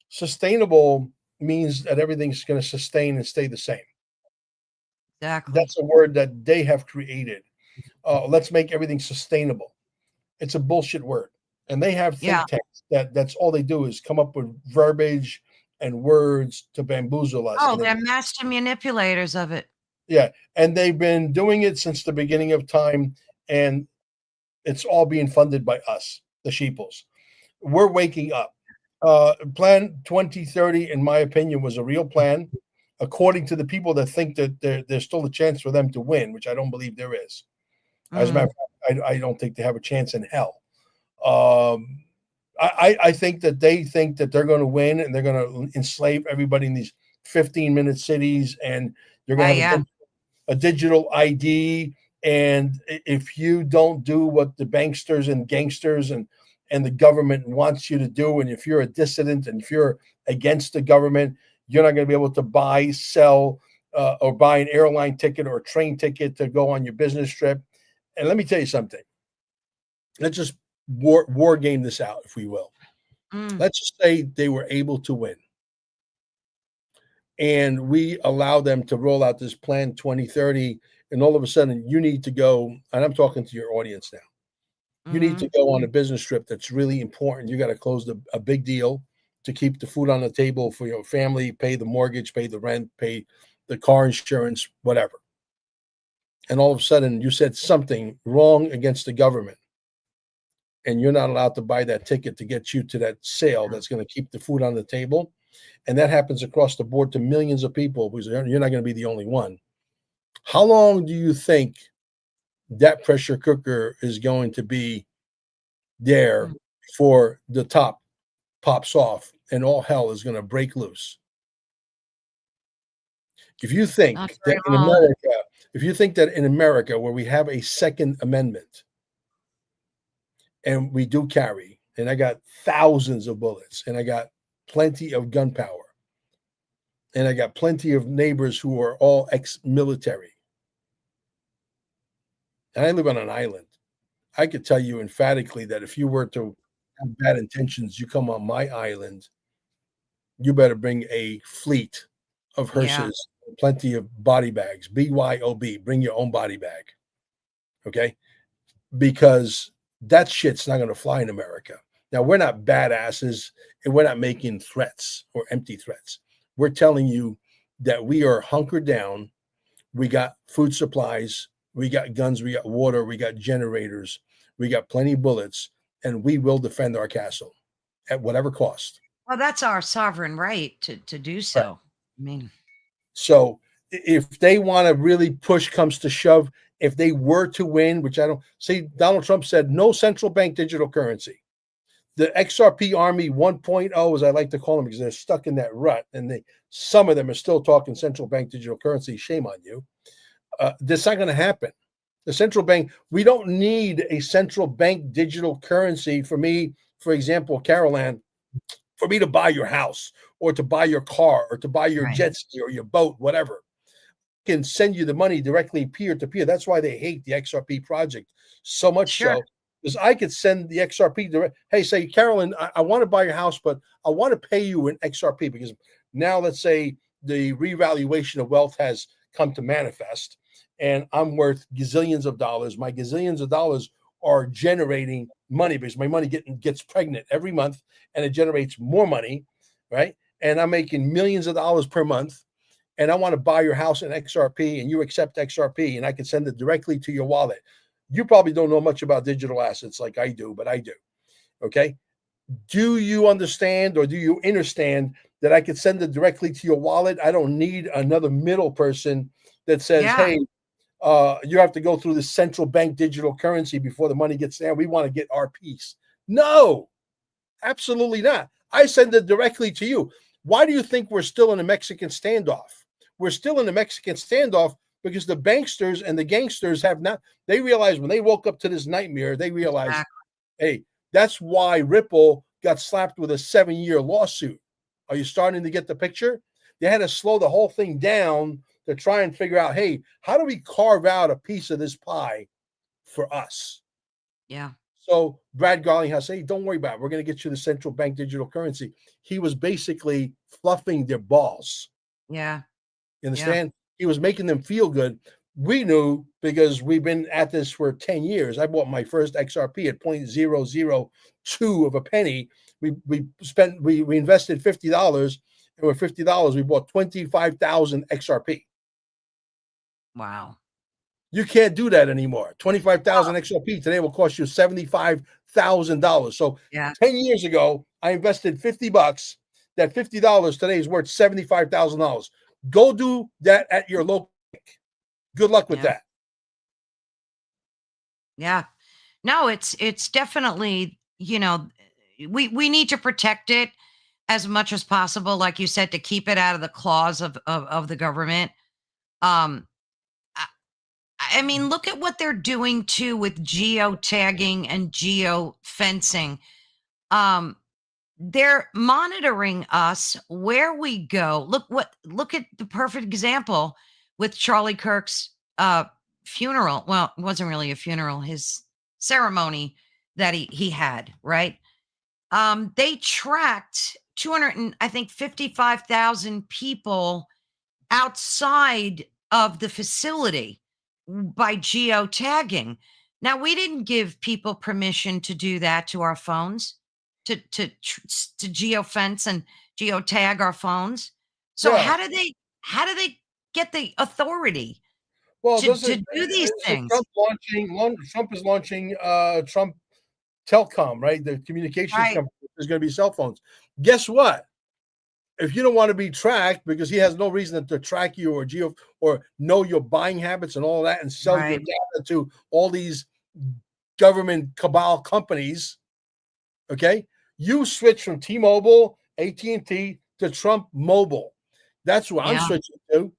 sustainable means that everything's going to sustain and stay the same. exactly. That's a word that they have created. Let's make everything sustainable. It's a bullshit word. And they have Yeah. think tanks that's all they do is come up with verbiage and words to bamboozle us. Oh, And they're master manipulators of it. yeah, and they've been doing it since the beginning of time, and it's all being funded by us, the sheeples. We're waking up. Plan 2030, in my opinion, was a real plan, according to the people that think that there's still a chance for them to win, which I don't believe there is. As a matter Mm, of fact, I don't think they have a chance in hell. Um, I think that they think that they're going to win, and they're going to enslave everybody in these 15-minute cities, and they're going to have yeah. a digital ID, And if you don't do what the banksters and gangsters and the government wants you to do, and if you're a dissident and if you're against the government, you're not going to be able to buy, sell, or buy an airline ticket or a train ticket to go on your business trip. And let me tell you something. Let's just war game this out, if we will. Let's just say they were able to win, and we allow them to roll out this plan 2030, and all of a sudden you need to go, and I'm talking to your audience now. You need to go on a business trip that's really important. You got to close a big deal to keep the food on the table for your family, pay the mortgage, pay the rent, pay the car insurance, whatever. And all of a sudden you said something wrong against the government, and you're not allowed to buy that ticket to get you to that sale that's going to keep the food on the table. And that happens across the board to millions of people, because you're not going to be the only one. How long do you think that pressure cooker is going to be there before the top pops off and all hell is going to break loose? If you think that in America, where we have a Second Amendment, and we do carry, and I got thousands of bullets, and I got plenty of gunpowder, and I got plenty of neighbors who are all ex-military, and I live on an island, I could tell you emphatically that if you were to have bad intentions, you come on my island, you better bring a fleet of hearses, plenty of body bags, BYOB, bring your own body bag, okay? Because that shit's not going to fly in America. Now, we're not badasses, and we're not making threats or empty threats. We're telling you that we are hunkered down. We got food supplies, we got guns, we got water, we got generators, we got plenty of bullets, and we will defend our castle at whatever cost. Well, that's our sovereign right to do so. Right. I mean, so if they want to really push comes to shove, if they were to win, which I don't see, Donald Trump said no central bank digital currency. The XRP Army 1.0, as I like to call them, because they're stuck in that rut, and some of them are still talking central bank digital currency. Shame on you. That's not going to happen. The central bank, we don't need a central bank digital currency for me, for example, Caroline, for me to buy your house or to buy your car or to buy your jet ski or your boat, whatever. I can send you the money directly peer to peer. That's why they hate the XRP project so much. So because I could send the XRP direct. Hey, say, Carolyn, I want to buy your house, but I want to pay you in XRP, because now let's say the revaluation of wealth has come to manifest, and I'm worth gazillions of dollars. My gazillions of dollars are generating money, because my money gets pregnant every month, and it generates more money, right? And I'm making millions of dollars per month, and I want to buy your house in XRP, and you accept XRP, and I can send it directly to your wallet. You probably don't know much about digital assets like I do, but I do. Okay. Do you understand, or do you understand that I could send it directly to your wallet? I don't need another middle person that says, hey, you have to go through the central bank digital currency before the money gets there. We want to get our piece. No, absolutely not. I send it directly to you. Why do you think we're still in a Mexican standoff? We're still in a Mexican standoff because the banksters and the gangsters have not, they realized when they woke up to this nightmare, they realized, hey, that's why Ripple got slapped with a 7-year lawsuit. Are you starting to get the picture? They had to slow the whole thing down to try and figure out, hey, how do we carve out a piece of this pie for us? Yeah. So Brad Garlinghouse, hey, don't worry about it. We're going to get you the central bank digital currency. He was basically fluffing their balls. Yeah. You understand? He was making them feel good. We knew, because we've been at this for 10 years. I bought my first XRP at 0.002 of a penny. We invested $50, and with $50, we bought 25,000 XRP. Wow. You can't do that anymore. 25,000 XRP today will cost you $75,000. So 10 years ago, I invested $50. That $50 today is worth $75,000. Go do that at your local bank. Good luck with that. Yeah. No, it's definitely, we need to protect it as much as possible, like you said, to keep it out of the claws of the government. I mean, look at what they're doing too with geotagging and geofencing. They're monitoring us where we go. Look at the perfect example with Charlie Kirk's funeral. Well, it wasn't really a funeral, his ceremony that he had, right? They tracked 200 and I think 55,000 people outside of the facility by geotagging. Now, we didn't give people permission to do that to our phones, to geofence and geotag our phones. So Yeah. how do they get the authority Well, to do these things? Trump is launching Trump Telecom, right? The communications Right, company is going to be cell phones. Guess what? If you don't want to be tracked, because he has no reason to track you or know your buying habits and all that and sell your right. data to all these government cabal companies, okay? You switch from T-Mobile, AT&T to Trump Mobile. That's what I'm Yeah. switching to.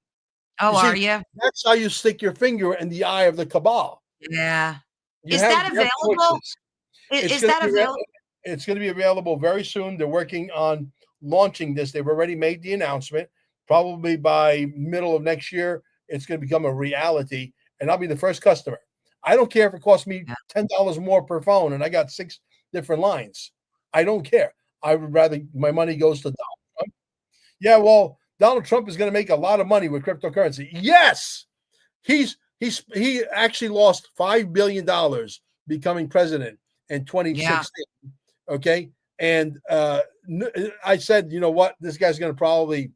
Oh, You are see, you? that's how you stick your finger in the eye of the cabal. Yeah. You Is have that you have available? choices. I- It's Is going to that be available? it's going to be available very soon. They're working on launching this. They've already made the announcement. Probably by middle of next year, it's going to become a reality, and I'll be the first customer. I don't care if it costs me Yeah. $10 more per phone, and I got 6 different lines. I don't care. I would rather my money goes to Donald Trump. Yeah, well, Donald Trump is going to make a lot of money with cryptocurrency. Yes, he actually lost $5 billion becoming president in Yeah. 2016. Okay, and I said, you know what, this guy's going to probably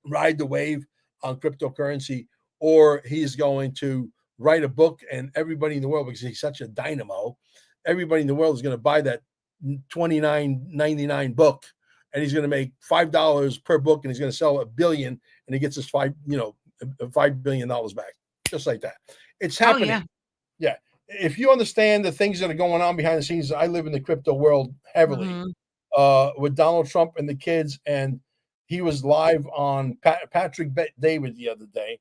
ride the wave on cryptocurrency, or he's going to write a book, and everybody in the world, because he's such a dynamo, everybody in the world is going to buy that 29.99 book, and he's going to make $5 per book, and he's going to sell 1 billion, and he gets his $5 billion back, just like that. It's Oh, happening. yeah. Yeah. If you understand the things that are going on behind the scenes, I live in the crypto world heavily Mhm. with Donald Trump and the kids. And he was live on Patrick David the other day.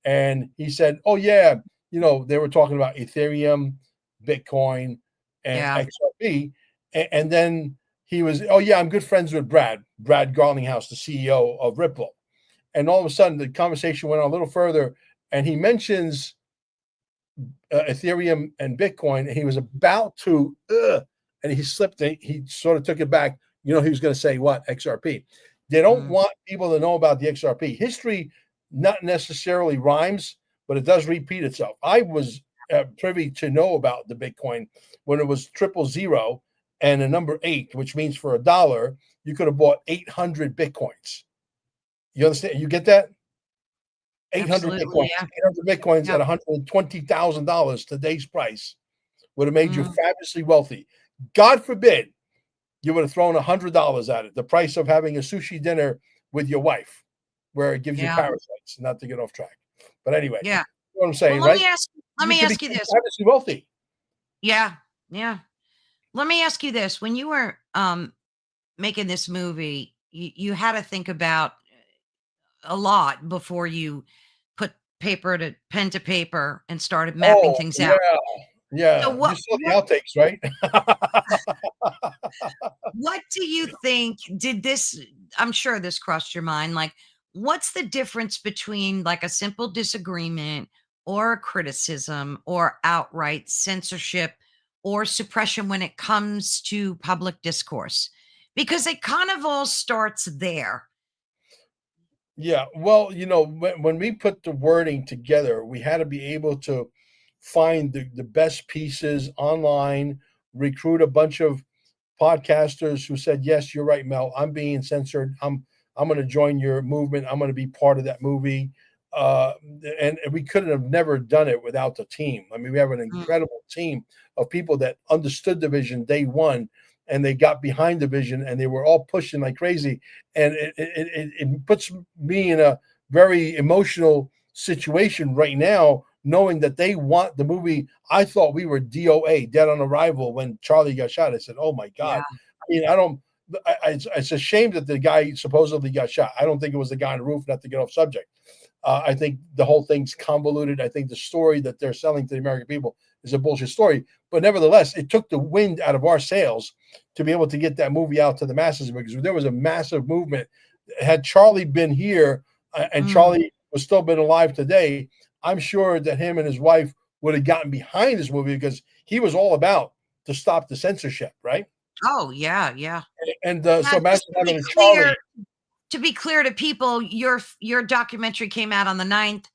And he said, oh, yeah, they were talking about Ethereum, Bitcoin, and Yeah. XRP. And then he was, oh, yeah, I'm good friends with Brad Garlinghouse, the CEO of Ripple. And all of a sudden, the conversation went on a little further. And he mentions Ethereum and Bitcoin, and he was about to, and he slipped. He sort of took it back. He was going to say what? XRP. They don't Mm. want people to know about the XRP. History not necessarily rhymes, but it does repeat itself. I was privy to know about the Bitcoin when it was 000 and a number 8, which means for $1 you could have bought 800 Bitcoins. You understand? You get that? 800 Absolutely. Bitcoins, Yeah. 800 Bitcoins Yeah. at $120,000 today's price would have made you Mm. fabulously wealthy. God forbid you would have thrown $100 at it, the price of having a sushi dinner with your wife, where it gives you Yeah. parasites, not to get off track. But anyway, Yeah. you know what I'm Well, saying, let right? me ask let You me can ask you become this. fabulously wealthy. Yeah. Yeah. Let me ask you this. When you were making this movie, you had to think about a lot before you put pen to paper and started mapping Oh, things yeah. out. So Yeah. You what saw the what outtakes, right? what do you think did this I'm sure this crossed your mind, like, what's the difference between, like, a simple disagreement or a criticism or outright censorship or suppression when it comes to public discourse? Because it kind of all starts there. Yeah, well, when we put the wording together, we had to be able to find the best pieces online, recruit a bunch of podcasters who said, "Yes, you're right, Mel. I'm being censored. I'm going to join your movement. I'm going to be part of that movie." Uh, and we couldn't have never done it without the team. I mean, we have an Mm, incredible team of people that understood the vision day one, and they got behind the vision, and they were all pushing like crazy. And it puts me in a very emotional situation right now, knowing that they want the movie. I thought we were DOA, dead on arrival, when Charlie got shot. I said, "Oh my yeah, God!" I mean, I don't. It's a shame that the guy supposedly got shot. I don't think it was the guy on the roof. Not to get off subject. I think the whole thing's convoluted. I think the story that they're selling to the American people is a bullshit story. But nevertheless, it took the wind out of our sails to be able to get that movie out to the masses, because there was a massive movement. Had Charlie been here and Mm. Charlie was still been alive today, I'm sure that him and his wife would have gotten behind this movie, because he was all about to stop the censorship, right? Oh, yeah, yeah. And Now, so imagine just having a Charlie. to be clear to people, your documentary came out on the 9th.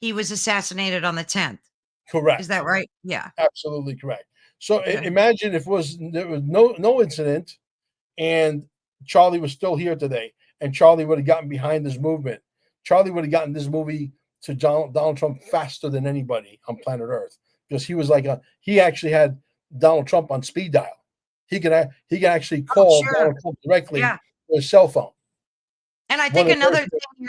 He was assassinated on the 10th. Is Correct. that right? Yeah. Absolutely correct. So Okay. imagine if there was no incident, and Charlie was still here today, and Charlie would have gotten behind this movement. Charlie would have gotten this movie to Donald Trump faster than anybody on planet Earth, because he was like he actually had Donald Trump on speed dial. He can actually Oh, call sure. Donald Trump directly Yeah. with his cell phone. And I One think of the another first. thing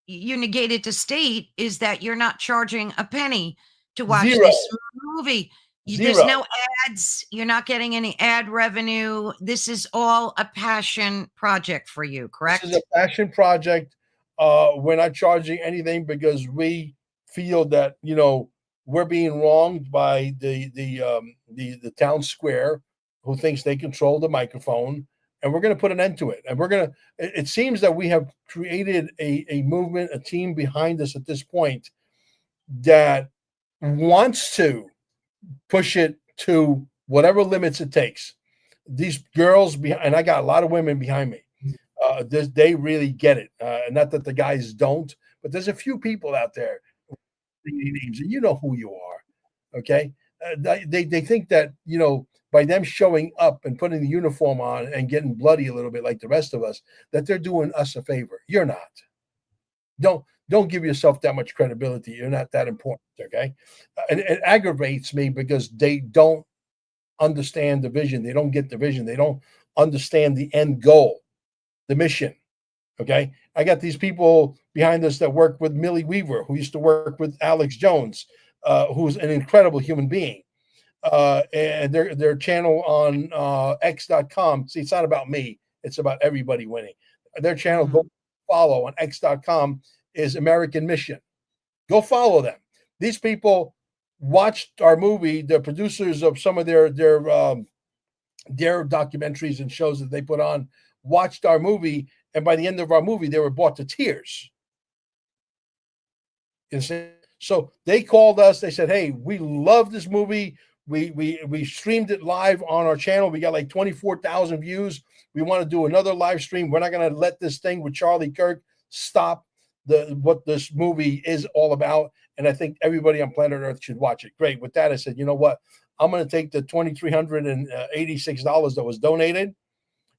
you negated to state is that you're not charging a penny to watch Zero. this movie. There's Zero. no ads. You're not getting any ad revenue. This is all a passion project for you, This is a correct? passion project. We're not charging anything because we feel that we're being wronged by the town square, who thinks they control the microphone, and we're going to put an end to it. And we're going to. It seems that we have created a movement, a team behind us at this point that wants to push it to whatever limits it takes. These girls and I got a lot of women behind me. They really get it. Not that the guys don't, but there's a few people out there names, and you know who you are. Okay, they think that by them showing up and putting the uniform on and getting bloody a little bit like the rest of us, that they're doing us a favor. You're not. Don't give yourself that much credibility. You're not that important. Okay, and it aggravates me because they don't understand the vision. They don't get the vision. They don't understand the end goal, the mission. Okay. I got these people behind us that work with Millie Weaver, who used to work with Alex Jones, who's an incredible human being. And their channel on x.com. See, it's not about me, it's about everybody winning. Their channel, go Mhm. follow on x.com, is American Mission. Go follow them. These people watched our movie. The producers of some of their documentaries and shows that they put on watched our movie, and by the end of our movie, they were brought to tears. So they called us. They said, "Hey, we love this movie. We streamed it live on our channel. We got like 24,000 views. We want to do another live stream. We're not going to let this thing with Charlie Kirk stop what this movie is all about. And I think everybody on planet Earth should watch it." Great. With that, I said, you know what? I'm going to take the $2,386 that was donated,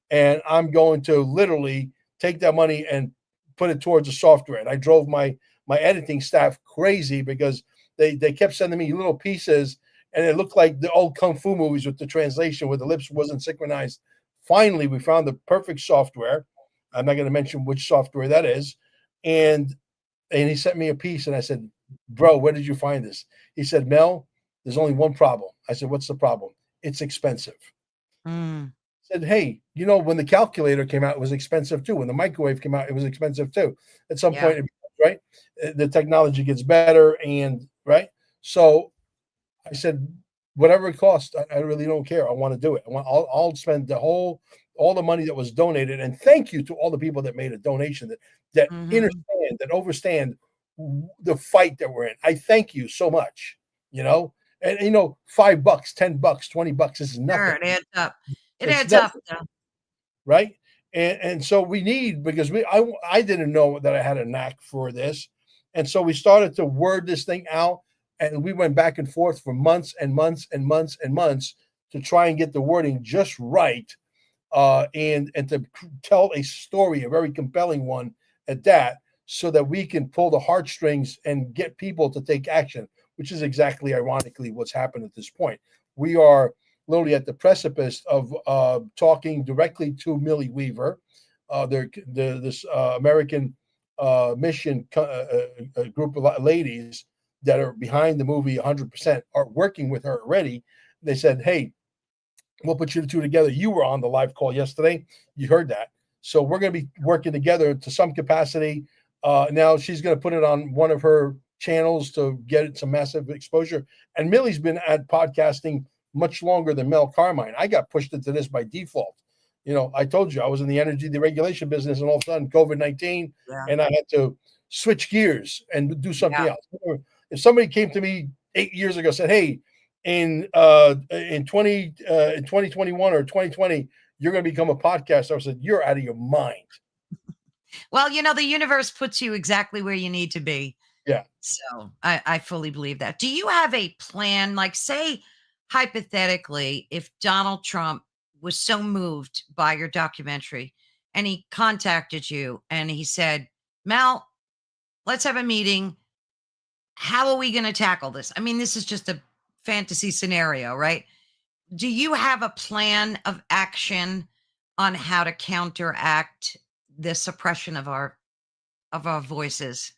and I'm going to literally take that money and put it towards the software. And I drove my editing staff crazy because they kept sending me little pieces, and it looked like the old kung fu movies with the translation where the lips wasn't synchronized. Finally, we found the perfect software. I'm not going to mention which software that is. And he sent me a piece, and I said, "Bro, where did you find this?" He said, "Mel, there's only one problem." I said, "What's the problem?" "It's expensive." Mm. Said, "Hey, when the calculator came out, it was expensive too. When the microwave came out, it was expensive too. At some Yeah. point, right? The technology gets better, and right. So I said, whatever it costs, I really don't care. I want to do it. I'll spend all the money that was donated. And thank you to all the people that made a donation that Mhm. understand, that overstand the fight that we're in. I thank you so much. You know, and $5, $10, $20, this is Sure, nothing. it adds up. It It's adds up, nothing, though. right? And so we need, because I didn't know that I had a knack for this, and so we started to word this thing out, and we went back and forth for months and months and months and months to try and get the wording just right, and to tell a story, a very compelling one at that, so that we can pull the heartstrings and get people to take action, which is exactly, ironically, what's happened at this point. We are literally at the precipice of talking directly to Millie Weaver, this American mission group of ladies that are behind the movie 100%, are working with her already. They said, "Hey, we'll put you the two together." You were on the live call yesterday. You heard that. So we're going to be working together to some capacity. Now she's going to put it on one of her channels to get it some massive exposure. And Millie's been at podcasting much longer than Mel Carmine. I got pushed into this by default. I told you I was in the energy deregulation business, and all of a sudden COVID-19, Yeah. and I had to switch gears and do something Yeah. else. If somebody came to me 8 years ago, said, "Hey, in 2021 or 2020, you're going to become a podcaster," I said, "You're out of your mind." Well, the universe puts you exactly where you need to be. Yeah. So I fully believe that. Do you have a plan? Like, say, hypothetically, if Donald Trump was so moved by your documentary and he contacted you and he said, Mel, let's have a meeting. How are we going to tackle this? I mean, this is just a fantasy scenario, right? Do you have a plan of action on how to counteract the suppression of our voices?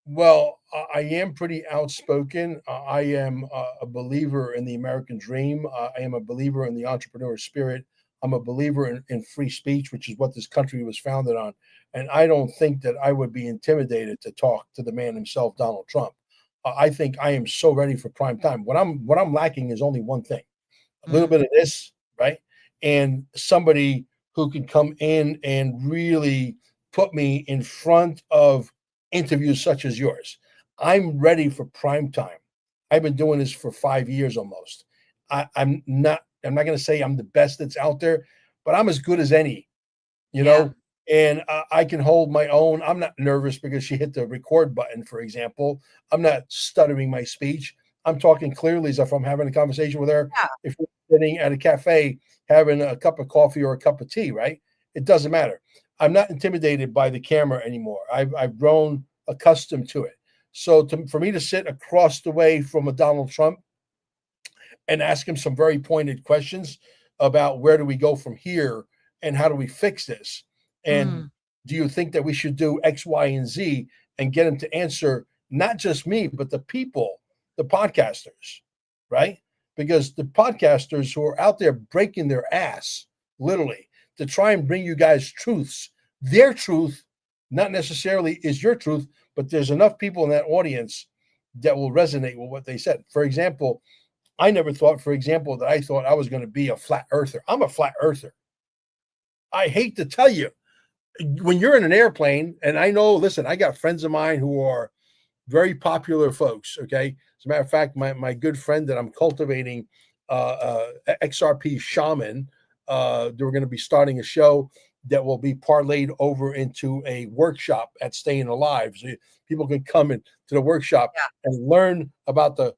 Well, I am pretty outspoken. I am a believer in the American dream. I am a believer in the entrepreneur spirit. I'm a believer in free speech, which is what this country was founded on. And I don't think that I would be intimidated to talk to the man himself, Donald Trump. I think I am so ready for prime time. What I'm lacking is only one thing: a little Mm, bit of this, right? And somebody who can come in and really put me in front of interviews such as yours. I'm ready for prime time. I've been doing this for 5 years almost. I'm not going to say I'm the best that's out there, but I'm as good as any, you yeah. know, and I can hold my own. I'm not nervous because she hit the record button, for example. I'm not stuttering my speech. I'm talking clearly as if I'm having a conversation with her. Yeah. If we're sitting at a cafe having a cup of coffee or a cup of tea, right? It doesn't matter. I'm not intimidated by the camera anymore. I've grown accustomed to it. So for me to sit across the way from a Donald Trump and ask him some very pointed questions about where do we go from here and how do we fix this? And Mm, do you think that we should do X, Y, and Z, and get him to answer not just me, but the people, the podcasters, right? Because the podcasters who are out there breaking their ass, literally, to try and bring you guys truths, their truth, not necessarily is your truth, but there's enough people in that audience that will resonate with what they said. For example, I never thought, for example, that I thought I was going to be a flat earther. I'm a flat earther. I hate to tell you, when you're in an airplane, and I know, listen, I got friends of mine who are very popular folks. Okay. As a matter of fact, my good friend that I'm cultivating, XRP Shaman, they're going to be starting a show that will be parlayed over into a workshop at Staying Alive. So people can come in to the workshop yeah. and learn about the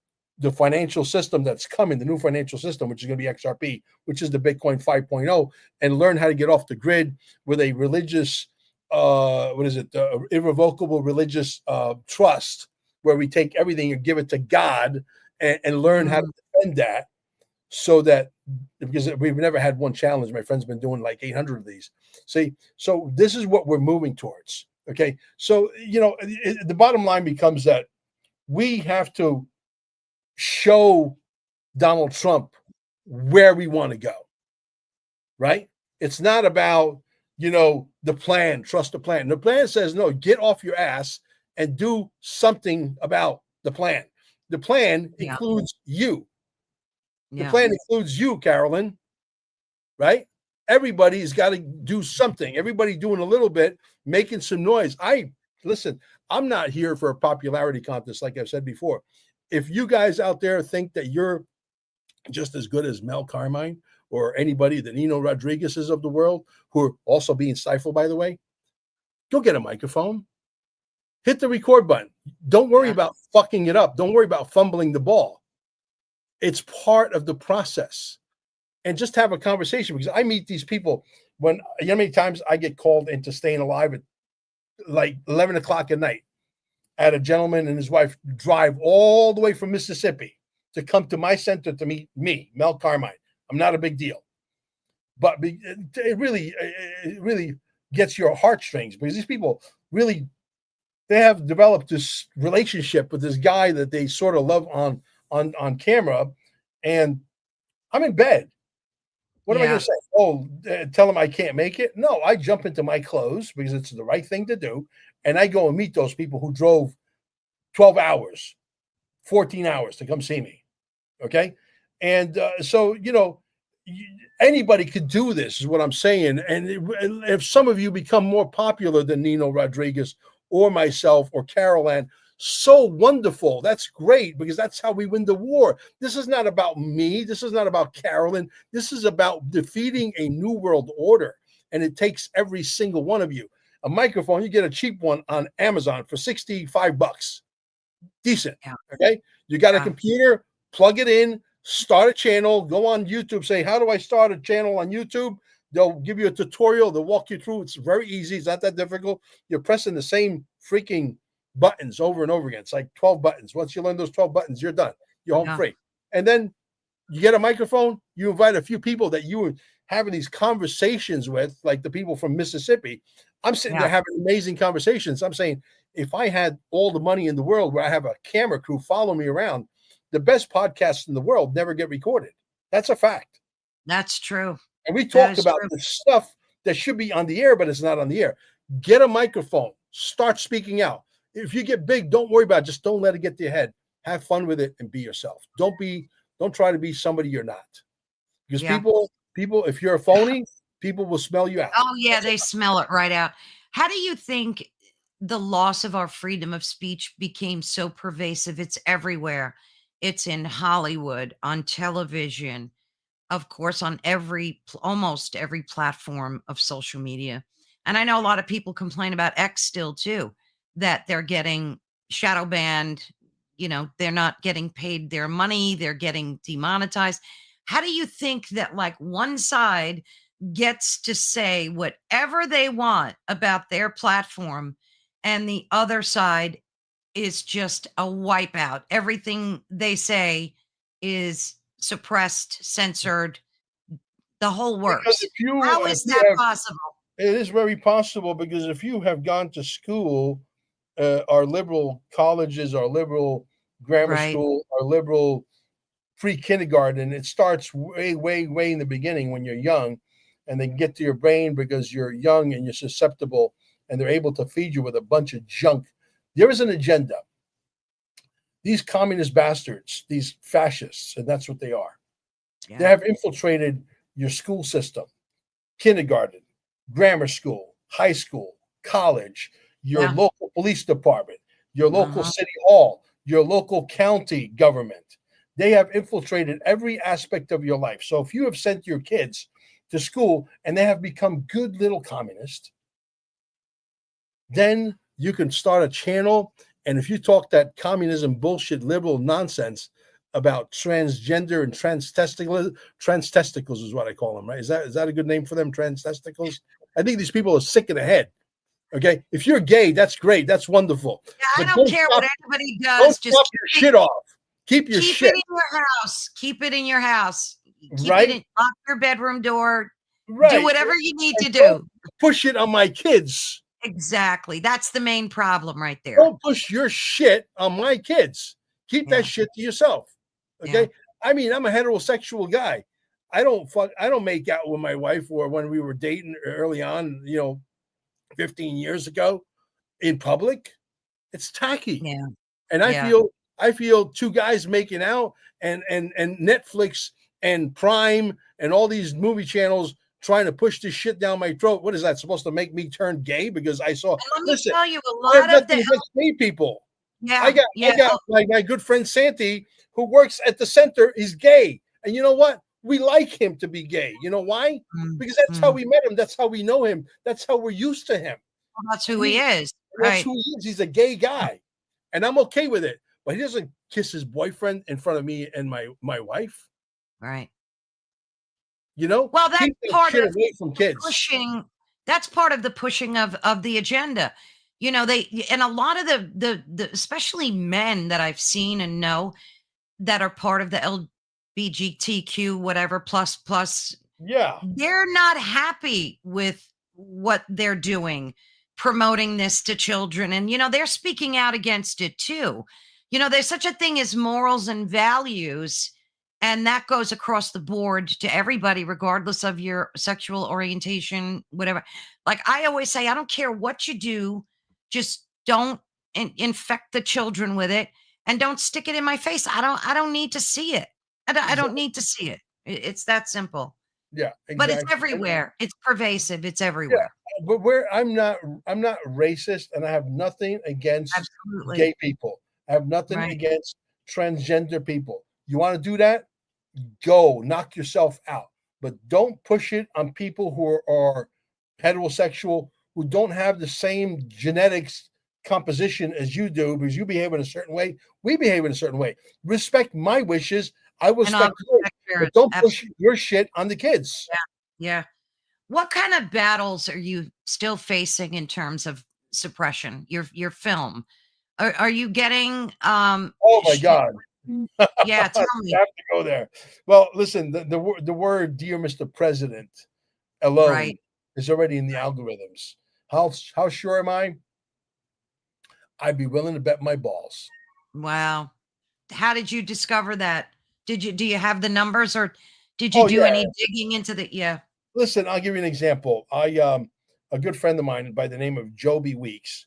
financial system that's coming, the new financial system, which is going to be XRP, which is the Bitcoin 5.0, and learn how to get off the grid with a religious, what is it, irrevocable religious trust, where we take everything and give it to God, and learn how to Mm, defend that, so that, because we've never had one challenge. My friend's been doing like 800 of these. See, so this is what we're moving towards. Okay, so the bottom line becomes that we have to show Donald Trump where we want to go, right? It's not about, the plan, trust the plan. The plan says, no, get off your ass and do something about the plan. The plan yeah. includes you. The Yeah. plan includes you, Carolyn, right? Everybody's got to do something. Everybody doing a little bit, making some noise. Listen, I'm not here for a popularity contest, like I've said before. If you guys out there think that you're just as good as Mel Carmine or anybody, the Nino Rodriguez's of the world, who are also being stifled, by the way, go get a microphone, hit the record button. Don't worry Yeah. about fucking it up. Don't worry about fumbling the ball. It's part of the process. And just have a conversation, because I meet these people when, you know how many times I get called into Staying Alive at like 11 o'clock at night. I had a gentleman and his wife drive all the way from Mississippi to come to my center to meet me, Mel Carmine. I'm not a big deal, but it really gets your heartstrings, because these people really, they have developed this relationship with this guy that they sort of love on camera, and I'm in bed. What am I going Yeah. to say? Oh, tell them I can't make it? No, I jump into my clothes because it's the right thing to do. And I go and meet those people who drove 12 hours, 14 hours to come see me. Okay. And so, anybody could do this, is what I'm saying. And if some of you become more popular than Nino Rodriguez or myself or Carol Ann, so wonderful. That's great because that's how we win the war. This is not about me. This is not about Carolyn. This is about defeating a new world order. And it takes every single one of you. A microphone, you get a cheap one on Amazon for $65. Decent. Yeah. Okay. You got a Yeah. computer, plug it in, start a channel, go on YouTube, say, how do I start a channel on YouTube? They'll give you a tutorial, they'll walk you through. It's very easy, it's not that difficult. You're pressing the same freaking buttons over and over again. It's like 12 buttons. Once you learn those 12 buttons, you're done. You're home free. And then you get a microphone, you invite a few people that you were having these conversations with, like the people from Mississippi. I'm sitting there having amazing conversations. I'm saying, if I had all the money in the world where I have a camera crew follow me around, the best podcasts in the world never get recorded. That's a fact. That's true. And we talk about the stuff that should be on the air, but it's not on the air. Get a microphone, start speaking out. If you get big, don't worry about it. Just don't let it get to your head. Have fun with it and be yourself. Don't try to be somebody you're not. Because people, if you're a phony, people will smell you out. Oh yeah, they smell it right out. How do you think the loss of our freedom of speech became so pervasive? It's everywhere. It's in Hollywood, on television, of course, on almost every platform of social media. And I know a lot of people complain about X still too, that they're getting shadow banned. They're not getting paid their money. They're getting demonetized. How do you think that like one side gets to say whatever they want about their platform and the other side is just a wipeout? Everything they say is suppressed, censored, the whole works. How is that possible? It is very possible because if you have gone to school, our liberal colleges, our liberal grammar school, our liberal pre-kindergarten, it starts way, way, way in the beginning when you're young, and they get to your brain because you're young and you're susceptible, and they're able to feed you with a bunch of junk. There is an agenda. These communist bastards, these fascists, and that's what they are. They have infiltrated your school system, kindergarten, grammar school, high school, college, your local police department, your local city hall, your local county government. They have infiltrated every aspect of your life. So if you have sent your kids to school and they have become good little communists, then you can start a channel. And if you talk that communism bullshit liberal nonsense about transgender and transtesticles is what I call them, right? Is that a good name for them? Transtesticles? I think these people are sick in the head. Okay, if you're gay, that's great, that's wonderful. Yeah, I don't care what anybody does. Just keep your shit off. Keep your shit. Keep it in your house. Keep it in your house. Lock your bedroom door. Right. Do whatever you need to do. Push it on my kids. Exactly. That's the main problem right there. Don't push your shit on my kids. Keep that shit to yourself. Okay. Yeah. I mean, I'm a heterosexual guy. I don't make out with my wife or when we were dating early on, 15 years ago in public. It's tacky. Yeah. And I feel two guys making out and Netflix and Prime and all these movie channels trying to push this shit down my throat. What is that supposed to make me turn gay? Because I saw. And let me tell you, a lot of the gay people. Yeah, I got my good friend Santi, who works at the center, is gay, and you know what? We like him to be gay. You know why? Because that's how we met him. That's how we know him. That's how we're used to him. Well, that's who he is. That's who he is. He's a gay guy, and I'm okay with it. But he doesn't kiss his boyfriend in front of me and my wife. Right. Well, that's part of pushing. That's part of the pushing of the agenda. And a lot of the especially men that I've seen and know that are part of the LGBTQ whatever plus. Yeah. They're not happy with what they're doing, promoting this to children. And, they're speaking out against it too. There's such a thing as morals and values. And that goes across the board to everybody, regardless of your sexual orientation, whatever. Like I always say, I don't care what you do, just don't infect the children with it, and don't stick it in my face. I don't need to see it. I don't Exactly. need to see it. It's that simple. Yeah, But it's exactly. everywhere. It's pervasive. It's Yeah, everywhere. but where I'm not racist, and I have nothing against Absolutely. gay people. I have nothing Right. against transgender people. You want to do that? Go knock yourself out, but don't push it on people who are heterosexual, who don't have the same genetics composition as you do, because you behave in a certain way. We behave in a certain way. Respect my wishes. I will And I'll respect yours, respect but yours. don't push Absolutely. your shit on the kids. Yeah. Yeah. What kind of battles are you still facing in terms of suppression? Your film. Are you getting Oh my God. yeah, I tell me. have to go there. Well, listen, the word "Dear Mr. President" alone Right. is already in the algorithms. How sure am I? I'd be willing to bet my balls. Wow. How did you discover that? Do you have the numbers, or did you Oh do yeah. any digging into the yeah. Listen, I'll give you an example. A good friend of mine by the name of Joby Weeks.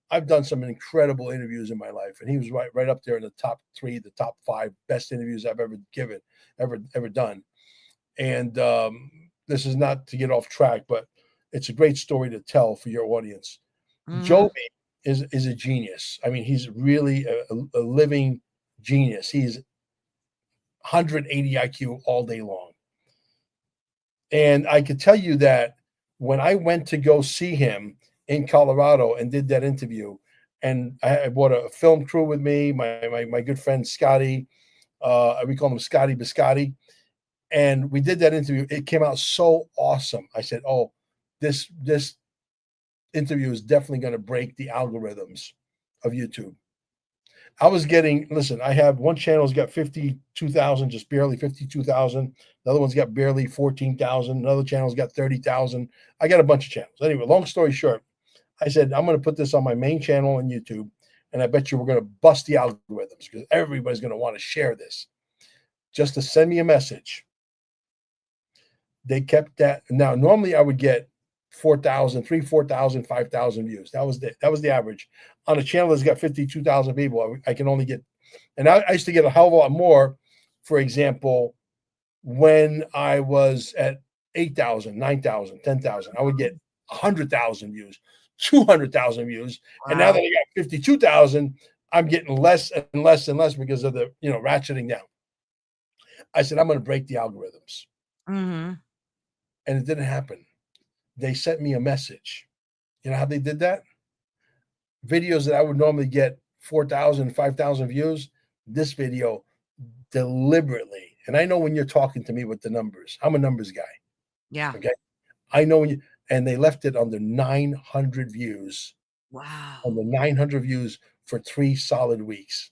I've done some incredible interviews in my life, and he was right up there in the top three, the top five best interviews I've ever given, ever done. And this is not to get off track, but it's a great story to tell for your audience. Mhm. Joby is a genius. I mean, he's really a living genius. He's 180 IQ all day long. And I could tell you that when I went to go see him in Colorado and did that interview, and I brought a film crew with me, my good friend Scotty, we call him Scotty Biscotti, and we did that interview. It came out so awesome. I said, "Oh, this interview is definitely going to break the algorithms of YouTube." I was getting, listen, I have one channel's got 52,000, just barely 52,000. The other one's got barely 14,000. Another channel's got 30,000. I got a bunch of channels. Anyway, long story short, I said, I'm going to put this on my main channel on YouTube. And I bet you we're going to bust the algorithms because everybody's going to want to share this. Just to send me a message. They kept that. Now, normally I would get 4,000, 4,000, 5,000 views. That was the average. On a channel that's got 52,000 people, I can only get, and I used to get a hell of a lot more. For example, when I was at 8,000, 9,000, 10,000, I would get 100,000 views, 200,000 views. And now that Wow. I got 52,000, I'm getting less and less and less because of the, ratcheting down. I said, I'm going to break the algorithms. Mhm. And it didn't happen. They sent me a message. You know how they did that? Videos that I would normally get 4,000, 5,000 views, this video deliberately. And I know when you're talking to me with the numbers, I'm a numbers guy. Yeah. Okay. I know and they left it under 900 views, Wow. under 900 views for 3 solid weeks.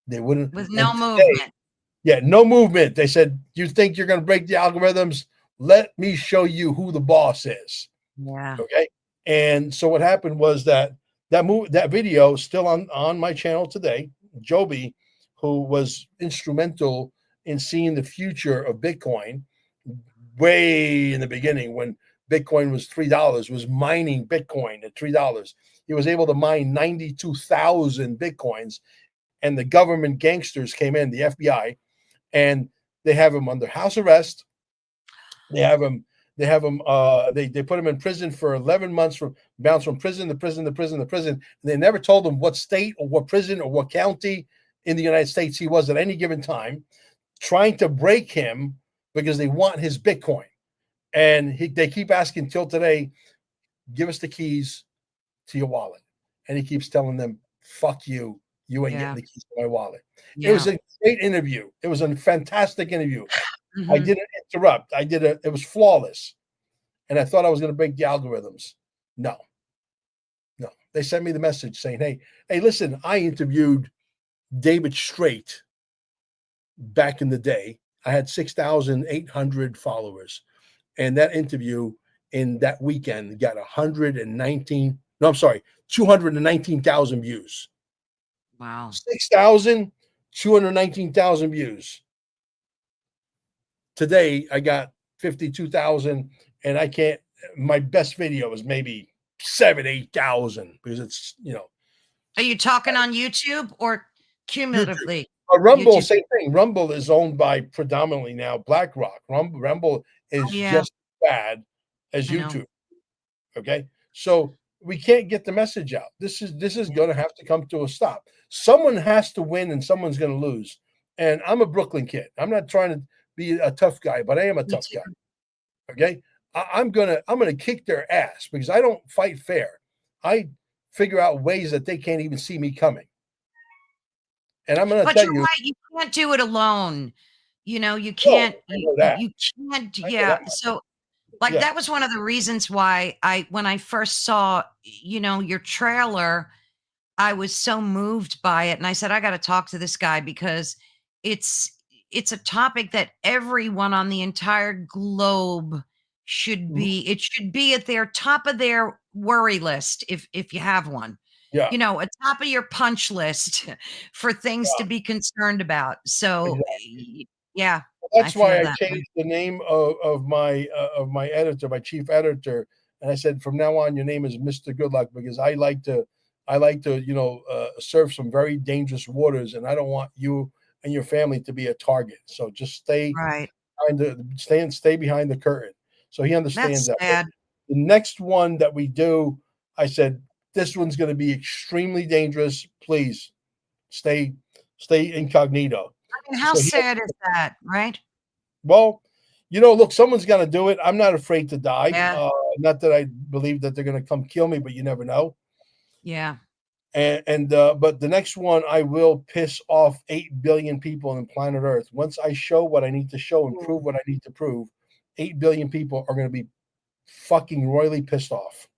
They wouldn't. With no And today, movement. yeah, no movement. They said, you think you're going to break the algorithms? Let me show you who the boss is. Yeah. Okay. And so what happened was that video is still on my channel today. Joby, who was instrumental in seeing the future of Bitcoin way in the beginning when Bitcoin was $3, was mining Bitcoin at $3. He was able to mine 92,000 Bitcoins, and the government gangsters came in, the FBI, and they have him under house arrest. They have him. They have him. They put him in prison for 11 months, from bounce from prison to prison to prison to prison. And they never told him what state or what prison or what county in the United States he was at any given time, trying to break him because they want his Bitcoin. And they keep asking till today, give us the keys to your wallet. And he keeps telling them, fuck you. You ain't getting Yeah. the keys to my wallet. It was Yeah. a great interview. It was a fantastic interview. I Mhm. didn't interrupt. It was flawless. And I thought I was going to break the algorithms. No, no. They sent me the message saying, hey, listen, I interviewed David Straight back in the day. I had 6,800 followers. And that interview in that weekend got 119, no, I'm sorry, 219,000 views. Wow. 6,000 219,000 views. Today I got 52,000, and I can't. My best video is maybe 7, 8,000 because it's Are you talking on YouTube or YouTube. cumulatively? Rumble, YouTube. same thing. Rumble is owned by predominantly now BlackRock. Rumble is Oh, yeah, just bad as I know. YouTube. Okay, so we can't get the message out. This is Yeah, going to have to come to a stop. Someone has to win, and someone's going to lose. And I'm a Brooklyn kid. I'm not trying to be a tough guy, but I am a me tough guy. too. Okay, I'm gonna kick their ass because I don't fight fair. I figure out ways that they can't even see me coming. And I'm going to But tell you're you, right, you can't do it alone. You no, can't I know that. you can't I know yeah, that. so, like, Yeah. that was one of the reasons why when I first saw, your trailer, I was so moved by it, and I said, "I gotta talk to this guy because it's it's a topic that everyone on the entire globe Mhm. it should be at their top of their worry list if you have one. Yeah. A top of your punch list for things to Yeah. be concerned about." So, Exactly. yeah, I That's why feel I that way. changed the name of my editor, my chief editor, and I said from now on your name is Mr. Goodluck because I like to surf some very dangerous waters, and I don't want you and your family to be a target. So just Right. stay behind the curtain. So he understands That's that. But sad. the next one that we do, I said this one's going to be extremely dangerous. Please stay stay incognito. I mean, how So he sad is that, right? well, look, someone's gonna do it. I'm not afraid to die. Yeah, Not that I believe that they're gonna come kill me, but you never know. yeah. But the next one, I will piss off 8 billion people on planet Earth. Once I show what I need to show and prove what I need to prove, 8 billion people are gonna be fucking royally pissed off.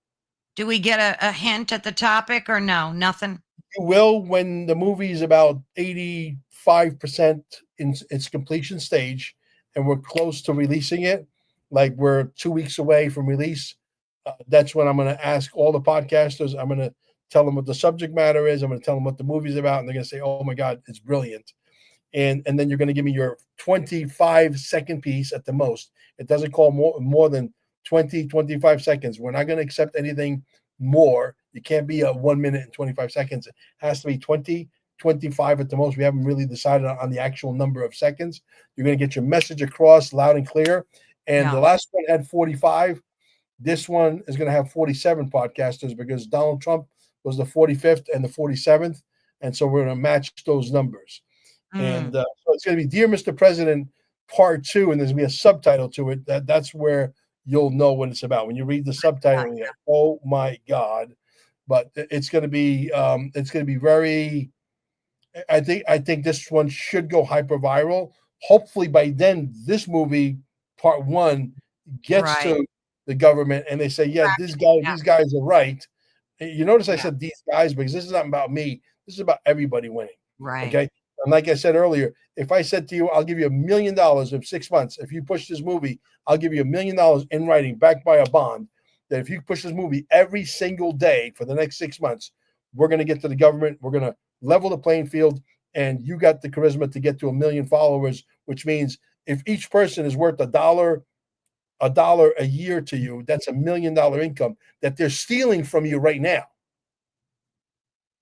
Do we get a hint at the topic or no? Nothing? You will when the movie is about 85% in its completion stage and we're close to releasing it, like we're 2 weeks away from release. That's when I'm going to ask all the podcasters. I'm going to tell them what the subject matter is. I'm going to tell them what the movie's about, and they're going to say, "Oh my god, it's brilliant!" And then you're going to give me your 25-second piece at the most. It doesn't call more than 20-25 seconds. We're not going to accept anything more. It can't be a 1 minute and 25 seconds. It has to be 20-25 at the most. We haven't really decided on the actual number of seconds. You're going to get your message across loud and clear. And the Yeah. last one had 45. This one is going to have 47 podcasters because Donald Trump was the 45th and the 47th. And so we're going to match those numbers. And Mm, so it's going to be Dear Mr. President Part 2, and there's going to be a subtitle to it. That's where you'll know what it's about. When you read the subtitle, you're like, oh my God. But it's going to be very. I think this one should go hyper viral. Hopefully by then this movie Part 1 gets right. to the government and they say, yeah, Yeah, these guys are right. You notice I yeah, said these guys because this is not about me. This is about everybody winning. right. Okay. And like I said earlier, if I said to you, I'll give you $1 million in 6 months. If you push this movie, I'll give you $1 million in writing backed by a bond. That if you push this movie every single day for the next 6 months, we're going to get to the government. We're going to level the playing field. And you got the charisma to get to 1 million followers, which means if each person is worth a dollar a year to you, that's $1 million income that they're stealing from you right now,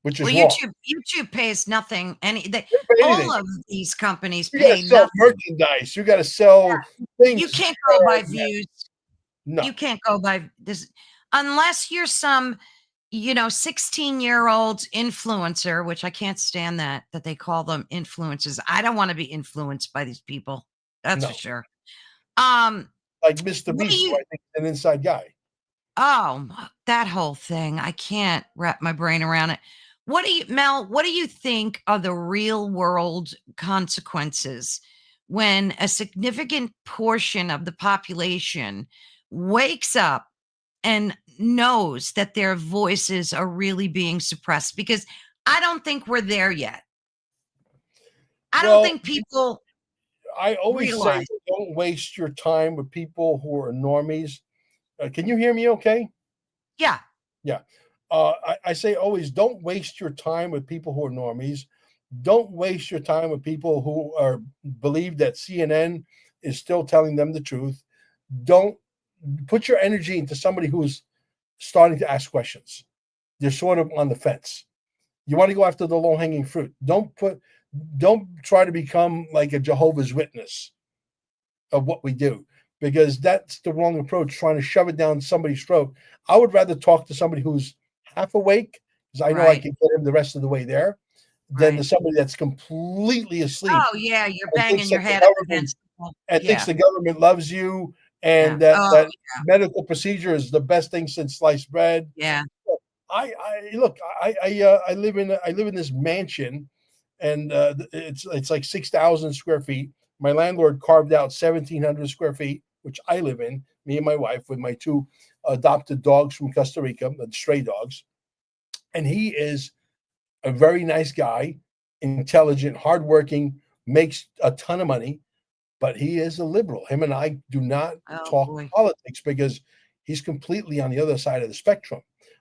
which Well, is wrong. YouTube pays nothing. They don't pay All anything. of these companies You got to pay sell nothing. merchandise. You got to sell You things. can't go by views. No, You can't go by this unless you're some, 16-year-old influencer, which I can't stand that they call them influencers. I don't want to be influenced by these people. That's for no. sure. Um, Like Mr. what do Beast, who you I think is an inside guy. that whole thing, I can't wrap my brain around it. Mel, what do you think are the real world consequences when a significant portion of the population wakes up and knows that their voices are really being suppressed? Because I don't think we're there yet. I don't Well, think people I always say realize. don't waste your time with people who are normies. Can you hear me okay? Yeah, Yeah. I say always don't waste your time with people who are normies. Don't waste your time with people who are believe that CNN is still telling them the truth. Don't put your energy into somebody who's starting to ask questions. They're sort of on the fence. You want to go after the low hanging fruit. Don't try to become like a Jehovah's Witness of what we do, because that's the wrong approach, trying to shove it down somebody's throat. I would rather talk to somebody who's half awake, because I know I Right. can get him the rest of the way there, than to Right. somebody that's completely asleep Oh, yeah, you're and banging thinks your that the head up government against the wall. and thinks Yeah, the government loves you, yeah. and that Oh, that medical procedure is the best thing since sliced bread. yeah. I look. I live in this mansion, and it's like 6,000 square feet. My landlord carved out 1,700 square feet, which I live in. Me and my wife with my two adopted dogs from Costa Rica, stray dogs, and he is a very nice guy, intelligent, hardworking, makes a ton of money, but he is a liberal. Him and I do not Oh, talk boy. politics because he's completely on the other side of the spectrum.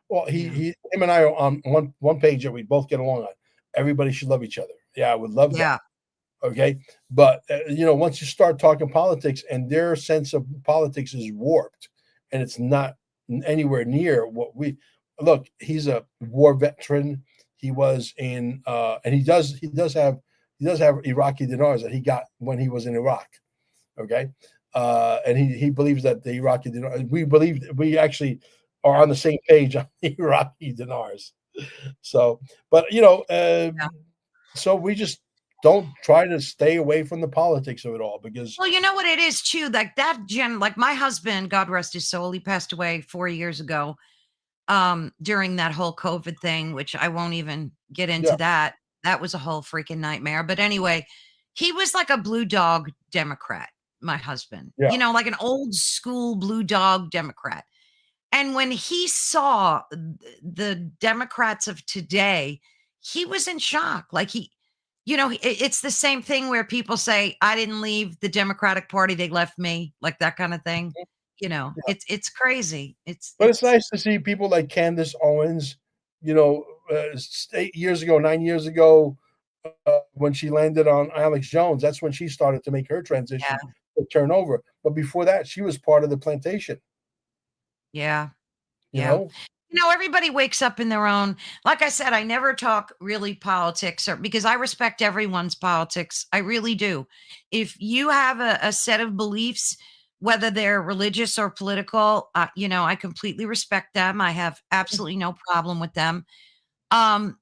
Well, Yeah. him and I are on one page that we both get along on. Everybody should love each other. Yeah, I would love that. Yeah. Okay, but once you start talking politics, and their sense of politics is warped, and it's not anywhere near what we look. He's a war veteran. He was in, and he does have Iraqi dinars that he got when he was in Iraq. Okay, and he believes that the Iraqi dinar. We actually are on the same page on the Iraqi dinars. So, but Yeah. so we just don't try to stay away from the politics of it all, because Well, you know what it is too? Like like my husband, God rest his soul, he passed away 4 years ago, during that whole COVID thing, which I won't even get yeah, into that. That was a whole freaking nightmare. But anyway, he was like a blue dog Democrat, my husband. yeah, Like an old school blue dog Democrat. And when he saw the Democrats of today, he was in shock. Like it's the same thing where people say, "I didn't leave the Democratic Party; they left me," like that kind of thing. yeah. It's crazy. It's But it's it's nice to see people like Candace Owens. 8 years ago, 9 years ago, when she landed on Alex Jones, that's when she started to make her yeah, transition to turn over. But before that, she was part of the plantation. yeah. You Yeah. know, Everybody wakes up in their own. Like I said, I never talk really politics or because I respect everyone's politics. I really do. If you have a set of beliefs, whether they're religious or political, I completely respect them. I have absolutely no problem with them. Um,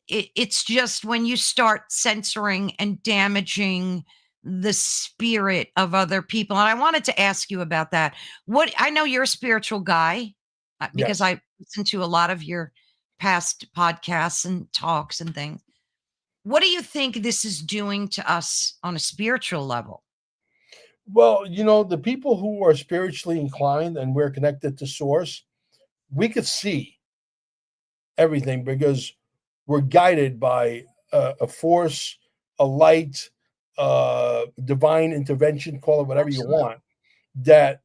it's just when you start censoring and damaging the spirit of other people. And I wanted to ask you about that. What I know you're a spiritual guy because yes. I listen to a lot of your past podcasts and talks and things. What do you think this is doing to us on a spiritual level? Well, the people who are spiritually inclined and we're connected to source, we could see everything because we're guided by a force, a light, divine intervention, call it whatever you Absolutely. want, that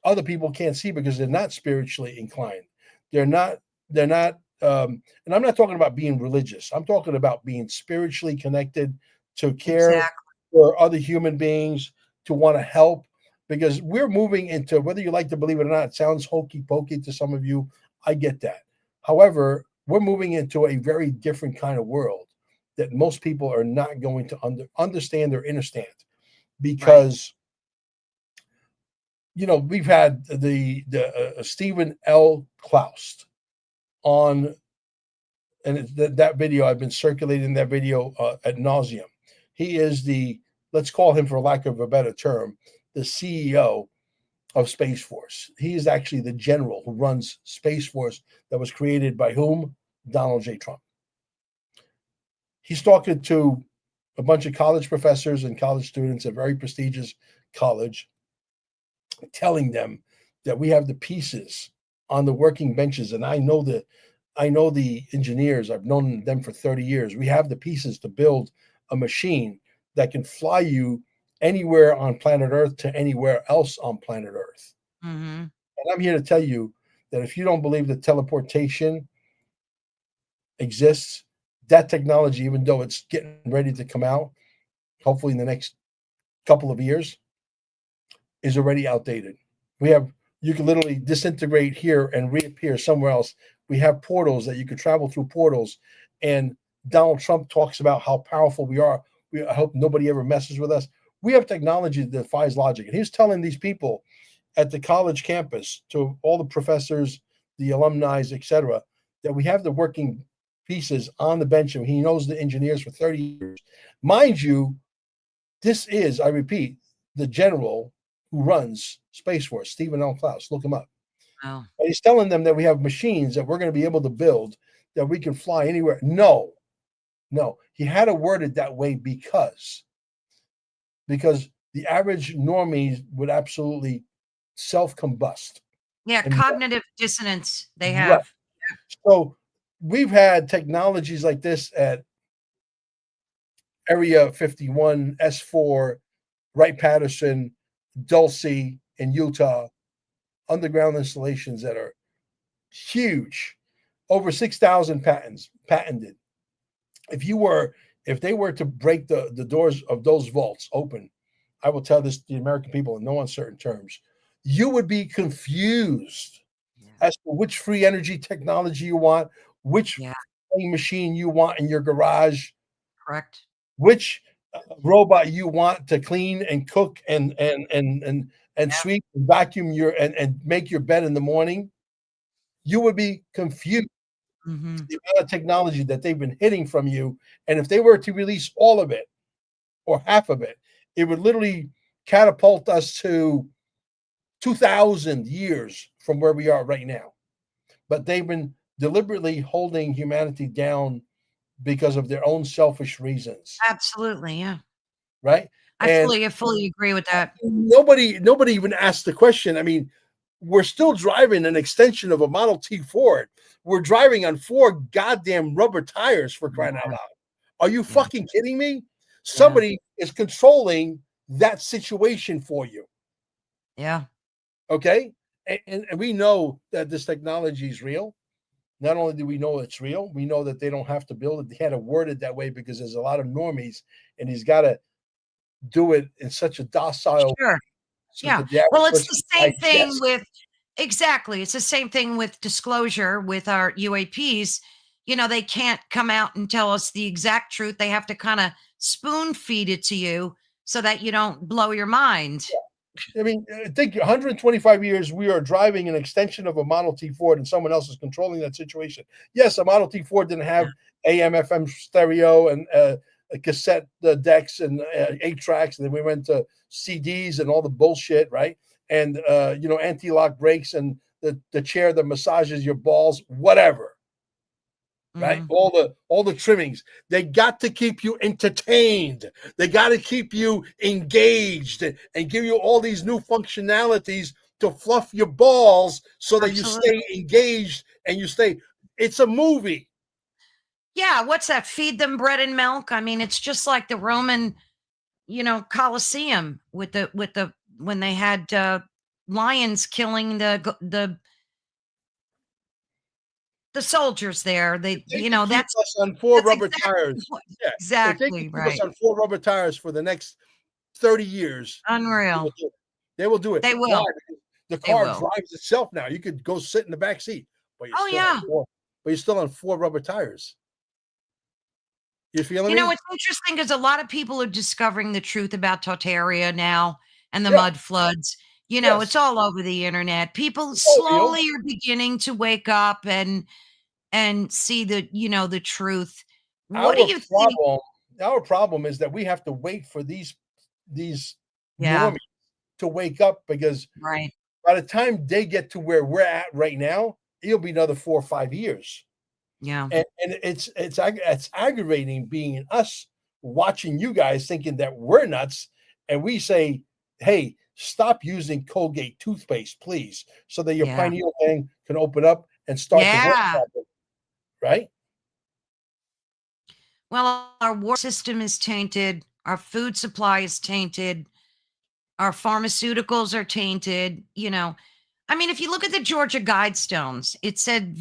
other people can't see because they're not spiritually inclined. They're not, they're not, and I'm not talking about being religious. I'm talking about being spiritually connected, to care Exactly. for other human beings, to want to help, because we're moving into, whether you like to believe it or not, it sounds hokey pokey to some of you. I get that. However, we're moving into a very different kind of world that most people are not going to understand or understand, Right. because we've had the Stephen L. Klaus on, and that video, I've been circulating that video at nauseum. He is let's call him, for lack of a better term, the CEO of Space Force. He is actually the general who runs Space Force, that was created by whom? Donald J. Trump. He's talking to a bunch of college professors and college students, a very prestigious college, telling them that we have the pieces on the working benches. And I know the engineers. I've known them for 30 years. We have the pieces to build a machine that can fly you anywhere on planet Earth to anywhere else on planet Earth. Hmm. And I'm here to tell you that if you don't believe that teleportation exists, that technology, even though it's getting ready to come out, hopefully in the next couple of years, is already outdated. We have You can literally disintegrate here and reappear somewhere else. We have portals that you can travel through portals, and Donald Trump talks about how powerful we are. I hope nobody ever messes with us. We have technology that defies logic, and he's telling these people at the college campus, to all the professors, the alumni, etc., that we have the working pieces on the bench, and he knows the engineers for 30 years. Mind you, this is, I repeat, the general who runs Space Force, Stephen L. Klaus. Look him up. Oh, And he's telling them that we have machines that we're going to be able to build that we can fly anywhere. No, no. He had it worded that way because the average normie would absolutely self-combust. yeah, And cognitive dissonance they right. have. So we've had technologies like this at Area 51, S4, Wright Patterson, Dulce in Utah, underground installations that are huge, over 6,000 patents patented. If you were, if they were to break the doors of those vaults open, I will tell this to the American people in no uncertain terms, you would be confused Yeah. as to which free energy technology you want, which Yeah, machine you want in your garage, correct. which robot you want to clean and cook and Yeah. sweep and vacuum your and make your bed in the morning. You would be confused Hmm. the amount of technology that they've been hitting from you. And if they were to release all of it or half of it, it would literally catapult us to 2,000 years from where we are right now. But they've been deliberately holding humanity down because of their own selfish reasons, Absolutely. Yeah. right? And I fully agree with that. nobody even asked the question. I mean, we're still driving an extension of a Model T Ford. We're driving on 4 goddamn rubber tires, for crying out Yeah. loud. Are you Yeah. fucking kidding me? Yeah. Somebody is controlling that situation for you. Yeah. Okay. And we know that this technology is real. Not only do we know it's real, we know that they don't have to build it. They had to word it that way because there's a lot of normies, and he's got to do it in such a docile Sure. so Yeah. that the average Well, it's person the can same thing digest. with exactly. It's the same thing with disclosure with our UAPs. They can't come out and tell us the exact truth. They have to kind of spoon feed it to you so that you don't blow your mind. I mean, I think 125 years we are driving an extension of a Model T Ford, and someone else is controlling that situation. Yes, a Model T Ford didn't Yeah. have AM, FM stereo and cassette decks and 8 tracks, and then we went to CDs and all the bullshit, right? And anti-lock brakes and the chair that massages your balls, whatever, right? Mhm. All the trimmings. They got to keep you entertained. They got to keep you engaged and give you all these new functionalities to fluff your balls so that you Absolutely. stay engaged and you stay. It's a movie. Yeah. What's that? Feed them bread and milk. I mean, it's just like the Roman, Colosseum with the when they had lions killing the soldiers there. If they could keep That's us on four that's rubber exactly tires, what yeah. If they could exactly keep us right. on 4 rubber tires for the next 30 years, they will Unreal. do it. They will do it. They Why? will. Because the They car will. drives itself now. You could go sit in the back seat, but Oh, yeah. you're still on 4 rubber tires. You feeling me? It's interesting because a lot of people are discovering the truth about Tartaria now and the Yeah. mud floods. It's Yes. all over the internet. People It's all real. slowly are beginning to wake up and see the truth. What do Our you think? problem, our problem is that we have to wait for these Yeah, normies to wake up because right. by the time they get to where we're at right now, it'll be another 4 or 5 years. Yeah. And it's aggravating being us watching you guys thinking that we're nuts, and we say, "Hey, stop using Colgate toothpaste, please, so that your Yeah. pineal gland can open up and start to work Yeah. properly." Right? Well, our war system is tainted, our food supply is tainted, our pharmaceuticals are tainted. I mean, if you look at the Georgia Guidestones, it said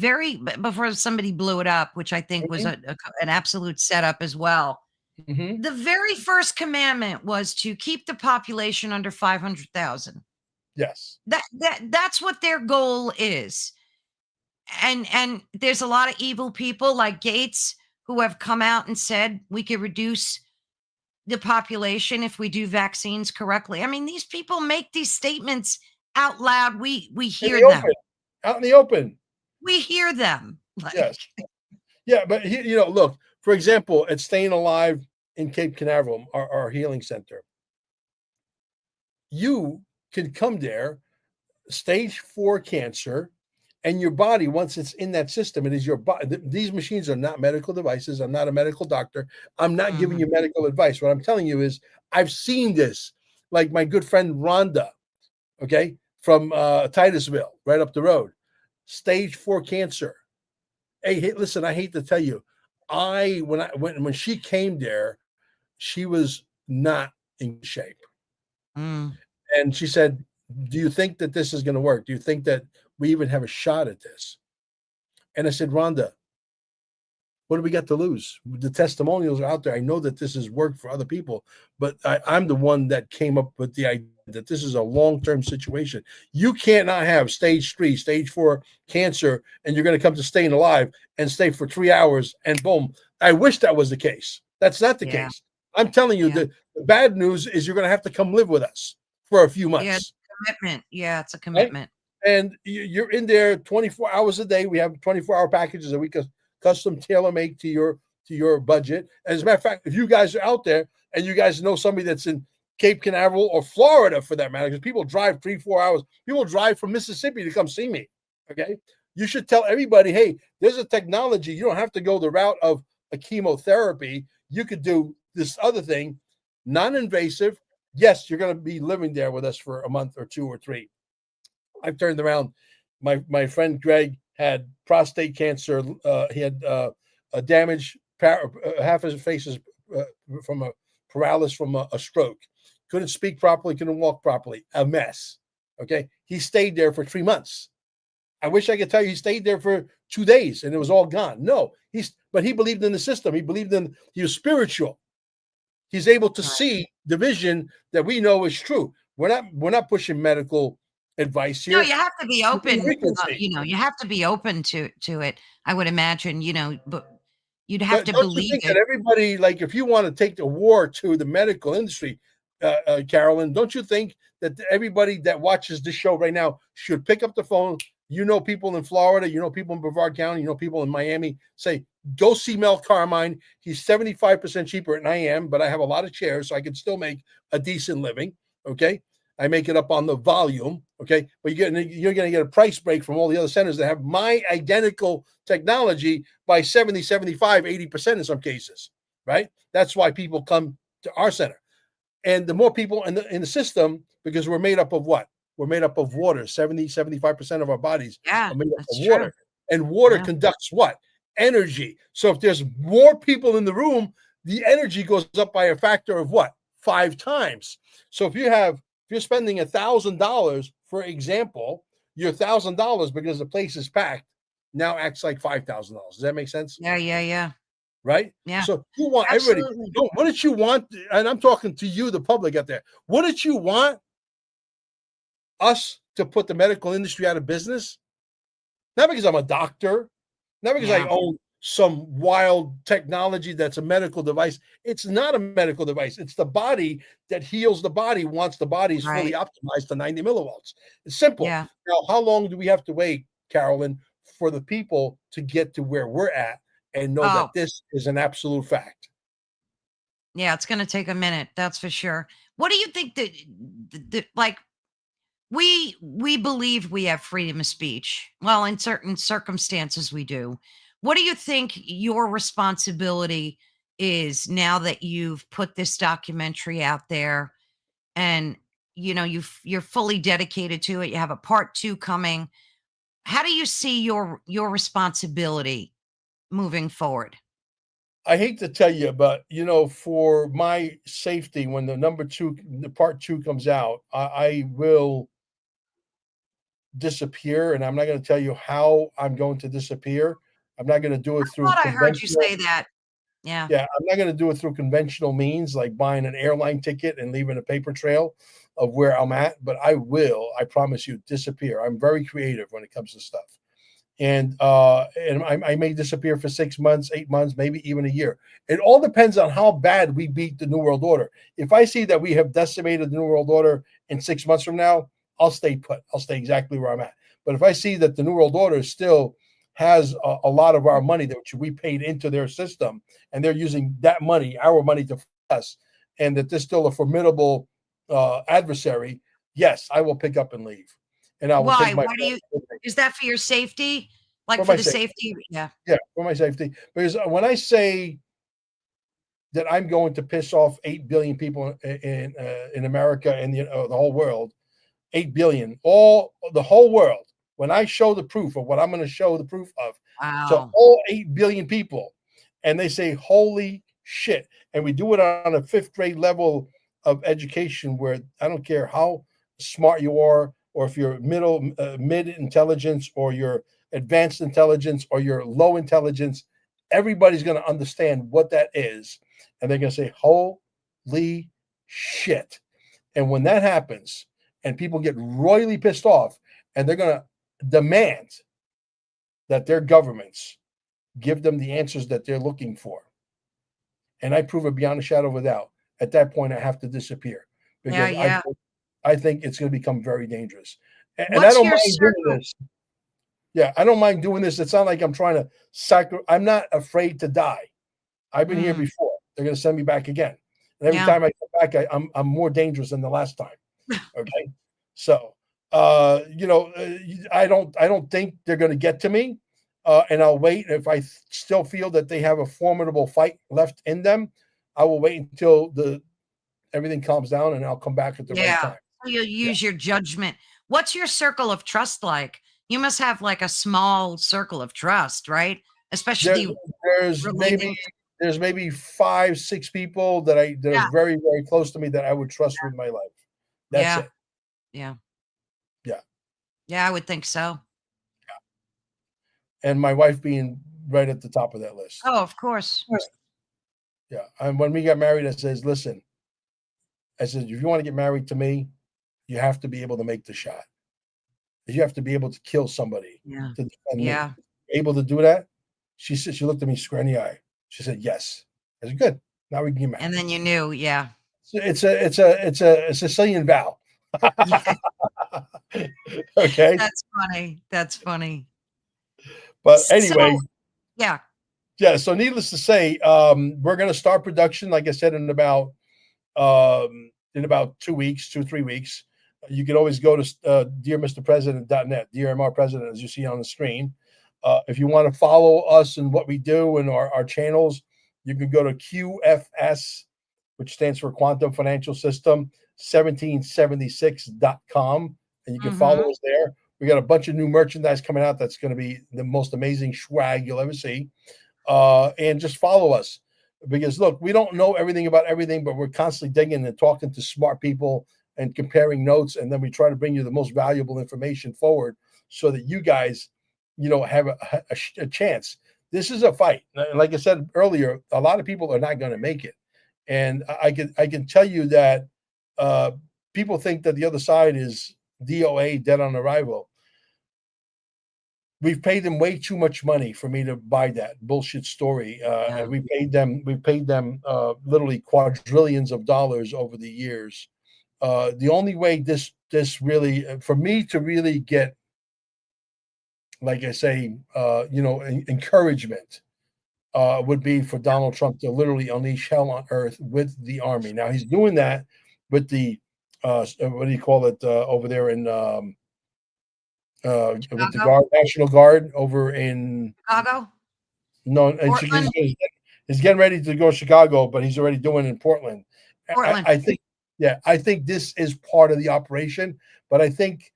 before somebody blew it up, which I think was Mhm, an absolute setup as well. mhm. The very first commandment was to keep the population under 500,000. Yes. That's what their goal is. And there's a lot of evil people like Gates who have come out and said we could reduce the population if we do vaccines correctly. I mean, these people make these statements out loud. We In hear the open, them. out in the open. We hear them. Yes. Like, Yeah, but look, for example, at Staying Alive in Cape Canaveral, our healing center, you can come there, stage 4 cancer, and your body, once it's in that system, it is your body. These machines are not medical devices. I'm not a medical doctor. I'm not giving mhm. you medical advice. What I'm telling you is I've seen this, like my good friend Rhonda, okay, from Titusville, right up the road, stage 4 cancer. Hey, listen, I hate to tell you, when she came there, she was not in shape. Mm. And she said, "Do you think that this is going to work? Do you think that we even have a shot at this?" And I said, "Rhonda, what do we got to lose? The testimonials are out there. I know that this has worked for other people, but I'm the one that came up with the idea that this is a long-term situation. You can't not have stage 3, stage 4 cancer, and you're going to come to Staying Alive and stay for 3 hours, and boom. I wish that was the case. That's not the Yeah. case. I'm telling you, Yeah. the bad news is you're going to have to come live with us for a few Yeah. It's months, a commitment. Yeah. It's a right? commitment. And you're in there 24 hours a day. We have 24-hour packages that we custom tailor make to your budget. As a matter of fact, if you guys are out there and you guys know somebody that's in Cape Canaveral or Florida for that matter, because people drive 3-4 hours, people drive from Mississippi to come see me. Okay, you should tell everybody, hey, there's a technology. You don't have to go the route of a chemotherapy. You could do this other thing, non-invasive. Yes, you're going to be living there with us for a month or 2 or 3. I've turned around. My friend Greg had prostate cancer. He had a damage. Half his face is from a paralysis from a stroke. Couldn't speak properly. Couldn't walk properly. A mess. Okay, he stayed there for 3 months. I wish I could tell you he stayed there for 2 days and it was all gone. No, but he believed in the system. He was spiritual. He's able to Right. see the vision that we know is true. We're not pushing medical advice No, here. you have to be open. Frequency. You have to be open to it. I would imagine, but you'd have to Don't you believe think that it. everybody, like, if you want to take the war to the medical industry, Carolyn, don't you think that everybody that watches this show right now should pick up the phone? You know, people in Florida, you know, people in Brevard County, you know, people in Miami, say, go see Mel Carmine. He's 75% cheaper than I am, but I have a lot of chairs, so I can still make a decent living. Okay. I make it up on the volume. Okay. But you're going to get a price break from all the other centers that have my identical technology by 70, 75, 80% in some cases, right? That's why people come to our center. And the more people in the system, because we're made up of what? We're made up of water. 70, 75% of our bodies Yeah, are made up of that's true. water. And water Yeah. conducts what? Energy. So if there's more people in the room, the energy goes up by a factor of what? 5 times. So if you're spending $1,000, for example, your $1,000 because the place is packed now acts like $5,000. Does that make sense? Yeah, yeah, yeah. Right? Yeah. So you want everybody. Absolutely. What did you want? And I'm talking to you, the public out there. What did you want us to put the medical industry out of business? Not because I'm a doctor, not because I Yeah. own some wild technology that's a medical device. It's not a medical device. It's the body that heals the body once the body is fully Right. optimized to 90 millivolts. It's simple. Yeah. Now, how long do we have to wait, Carolyn, for the people to get to where we're at and know Oh, that this is an absolute fact? yeah, it's gonna take a minute, that's for sure. What do you think that like we believe we have freedom of speech. Well, in certain circumstances we do. What do you think your responsibility is now that you've put this documentary out there and you're fully dedicated to it. You have a part 2 coming. How do you see your responsibility moving forward? I hate to tell you, but for my safety, when the part 2 comes out, I will disappear, and I'm not going to tell you how I'm going to disappear. I'm not going to do it through Thought I heard you conventional. say that. Yeah. Yeah, I'm not going to do it through conventional means like buying an airline ticket and leaving a paper trail of where I'm at, but I will, I promise you, disappear. I'm very creative when it comes to stuff. And I may disappear for 6 months, 8 months, maybe even a year. It all depends on how bad we beat the New World Order. If I see that we have decimated the New World Order in 6 months from now, I'll stay put. I'll stay exactly where I'm at. But if I see that the New World Order still has a lot of our money that we paid into their system, and they're using that money, our money, to us, and that there's still a formidable adversary, yes, I will pick up and leave, and I will take Why? my Why do you is that for your safety? Like for for my the safety. safety? Yeah. Yeah, for my safety. Because when I say that I'm going to piss off 8 billion people in America and the whole world, 8 billion, all the whole world. When I show the proof of what I'm going to show the proof of to Wow. all 8 billion people, and they say, "Holy shit!" and we do it on a fifth grade level of education, where I don't care how smart you are, or if you're mid intelligence, or you're advanced intelligence, or you're low intelligence, everybody's going to understand what that is, and they're going to say, "Holy shit!" And when that happens, and people get royally pissed off, and they're going to demand that their governments give them the answers that they're looking for, and I prove it beyond a shadow of a doubt, at that point I have to disappear, Yeah, because yeah. I think it's going to become very dangerous, and I What's don't your mind doing circle? this. Yeah, I don't mind doing this. It's not like I'm trying to I'm not afraid to die. I've been here Mm, before. They're going to send me back again, and every yeah. time I come back, I'm more dangerous than the last time. Okay, so I don't think they're going to get to me, and I'll wait. If I still feel that they have a formidable fight left in them, I will wait until the everything calms down, and I'll come back at the right Yeah. time. So you'll Yeah, use your judgment. What's your circle of trust like? You must have like a small circle of trust, right? there, Especially there's related. maybe 5, 6 people that are Yeah. very, very close to me that I would trust with my life. That's Yeah. it. Yeah. Yeah, Yeah, I would think so. and my wife being right at the top of that list. Oh, of course. Yeah, and when we got married, I says, "Listen," I said, "if you want to get married to me, you have to be able to make the shot. You have to be able to kill somebody Yeah. to defend me. Yeah. Able to do that?" She looked at me square in the eye. She said, "Yes." I said, "Good. Now we can get And married." then you knew, yeah. It's a Sicilian vow. Yeah. Okay, That's funny. That's funny. but So, anyway, yeah. yeah. So needless to say, we're going to start production, like I said, in about 2 weeks, 2 3 weeks. You can always go to dearmrpresident.net, Dear MR President, as you see on the screen. If you want to follow us and what we do and our channels, you can go to QFS, which stands for Quantum Financial System, 1776.com, and you can Mhm. follow us there. We got a bunch of new merchandise coming out that's going to be the most amazing swag you'll ever see. And just follow us, because look, we don't know everything about everything, but we're constantly digging and talking to smart people and comparing notes, and then we try to bring you the most valuable information forward so that you guys, have a chance. This is a fight, and like I said earlier, a lot of people are not going to make it, and I can tell you that uh, people think that the other side is DOA, dead on arrival. We've paid them way too much money for me to buy that bullshit story. Yeah. And we paid them literally quadrillions of dollars over the years. The only way this really, for me to really get, like I say, encouragement, would be for Donald Trump to literally unleash hell on earth with the army. Now he's doing that with the what do you call it, over there in with the Chicago? guard, National Guard over in. Chicago? No, and Portland? he's getting ready to go to Chicago, but he's already doing it in Portland. I, Portland. I think, yeah, I think this is part of the operation. But I think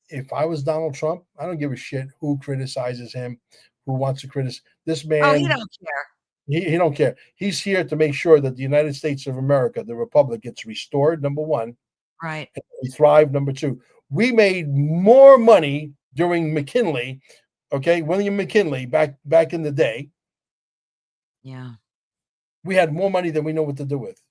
if I was Donald Trump, I don't give a shit who criticizes him, who wants to criticize this Oh, he man. don't care. He don't care. He's here to make sure that the United States of America, the republic, gets restored. Number one, Right. and we thrive. Number two, We made more money during McKinley, okay, William McKinley back in the day. Yeah. We had more money than we know what to do with.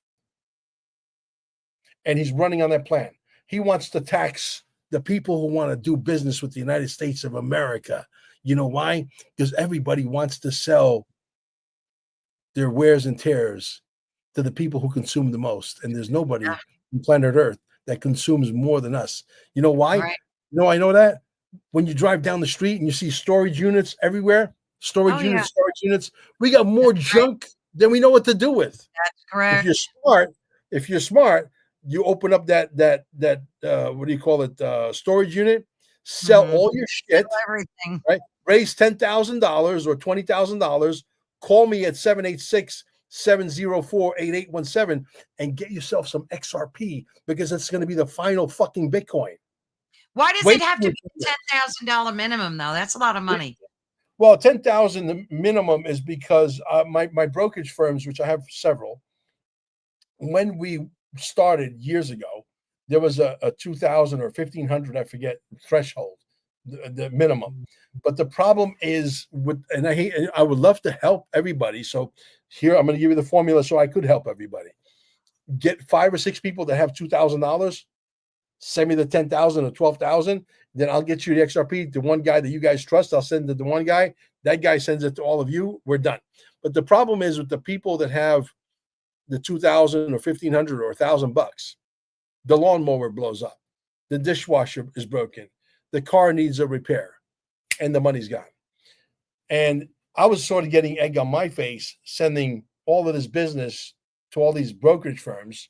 And he's running on that plan. He wants to tax the people who want to do business with the United States of America. You know why? Because everybody wants to sell their wears and tears to the people who consume the most. And there's nobody on planet Earth that consumes more than us. You know why? Right. You know, I know that when you drive down the street and you see storage units everywhere, Oh, yeah. storage units, we got more That's right. junk than we know what to do with. That's If you're correct. smart, if you're smart, you open up that what do you call it, storage unit, sell Mhm. all your shit, Everything. right? Raise $10,000 or $20,000. Call me at 786-704-8817 and get yourself some XRP because it's going to be the final fucking Bitcoin. Why does Wait it have to till be $10,000 minimum, though? That's a lot of money. Well, 10,000 the minimum is because my brokerage firms, which I have several, when we started years ago, there was a 2,000 or 1,500, I forget, threshold, the minimum. But the problem is with, and I would love to help everybody. So here I'm going to give you the formula so I could help everybody. Get 5 or 6 people that have $2,000. Send me the 10,000 or 12,000. Then I'll get you the XRP. The one guy that you guys trust, I'll send it to the one guy. That guy sends it to all of you. We're done. But the problem is with the people that have the 2,000 or 1,500 or $1,000, the lawnmower blows up, the dishwasher is broken, the car needs a repair, and the money's gone. And I was sort of getting egg on my face, sending all of this business to all these brokerage firms.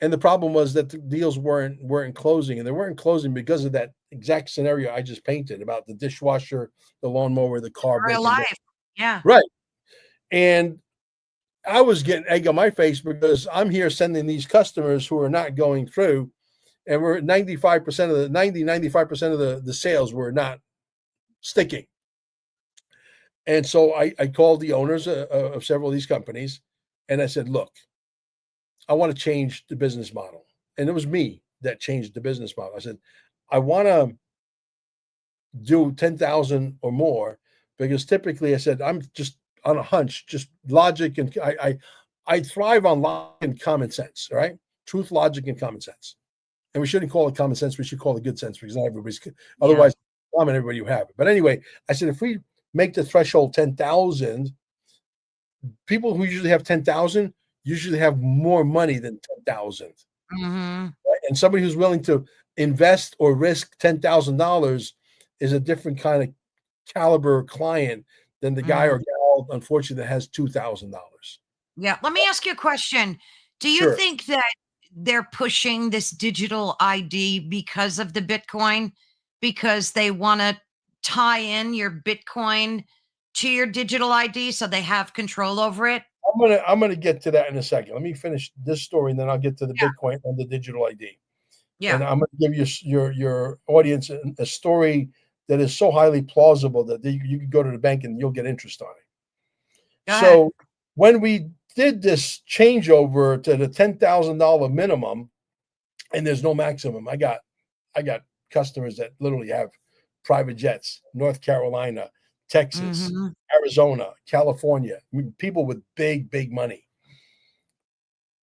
And the problem was that the deals weren't closing, and they weren't closing because of that exact scenario I just painted about the dishwasher, the lawnmower, the car Real breaking down. life. Yeah. Right. And I was getting egg on my face because I'm here sending these customers who are not going through, and we're 95% of the 95% of the sales were not sticking. And so I called the owners of several of these companies and I said, look, I want to change the business model. And it was me that changed the business model. I said, I want to do 10,000 or more because typically I said, I'm just on a hunch, just logic. And I thrive on logic and common sense, right? Truth, logic, and common sense. And we shouldn't call it common sense. We should call it good sense because not everybody's, Yeah. otherwise, common, everybody who have it. But anyway, I said, if we make the threshold 10,000, people who usually have 10,000 usually have more money than 10,000. Mm-hmm. Right? And somebody who's willing to invest or risk $10,000 is a different kind of caliber client than the guy Mm-hmm. or gal, unfortunately, that has $2,000. Yeah. Let me ask you a question. Do you Sure. think that they're pushing this digital ID because of the Bitcoin? Because they want to tie in your Bitcoin to your digital ID so they have control over it? I'm gonna get to that in a second. Let me finish this story, and then I'll get to the Yeah. Bitcoin and the digital ID. Yeah. And I'm gonna give your audience a story that is so highly plausible that you could go to the bank and you'll get interest on it. Go ahead. So when we did this changeover to the $10,000 minimum, and there's no maximum, I got customers that literally have private jets, North Carolina, Texas, Mm-hmm. Arizona, California, people with big money.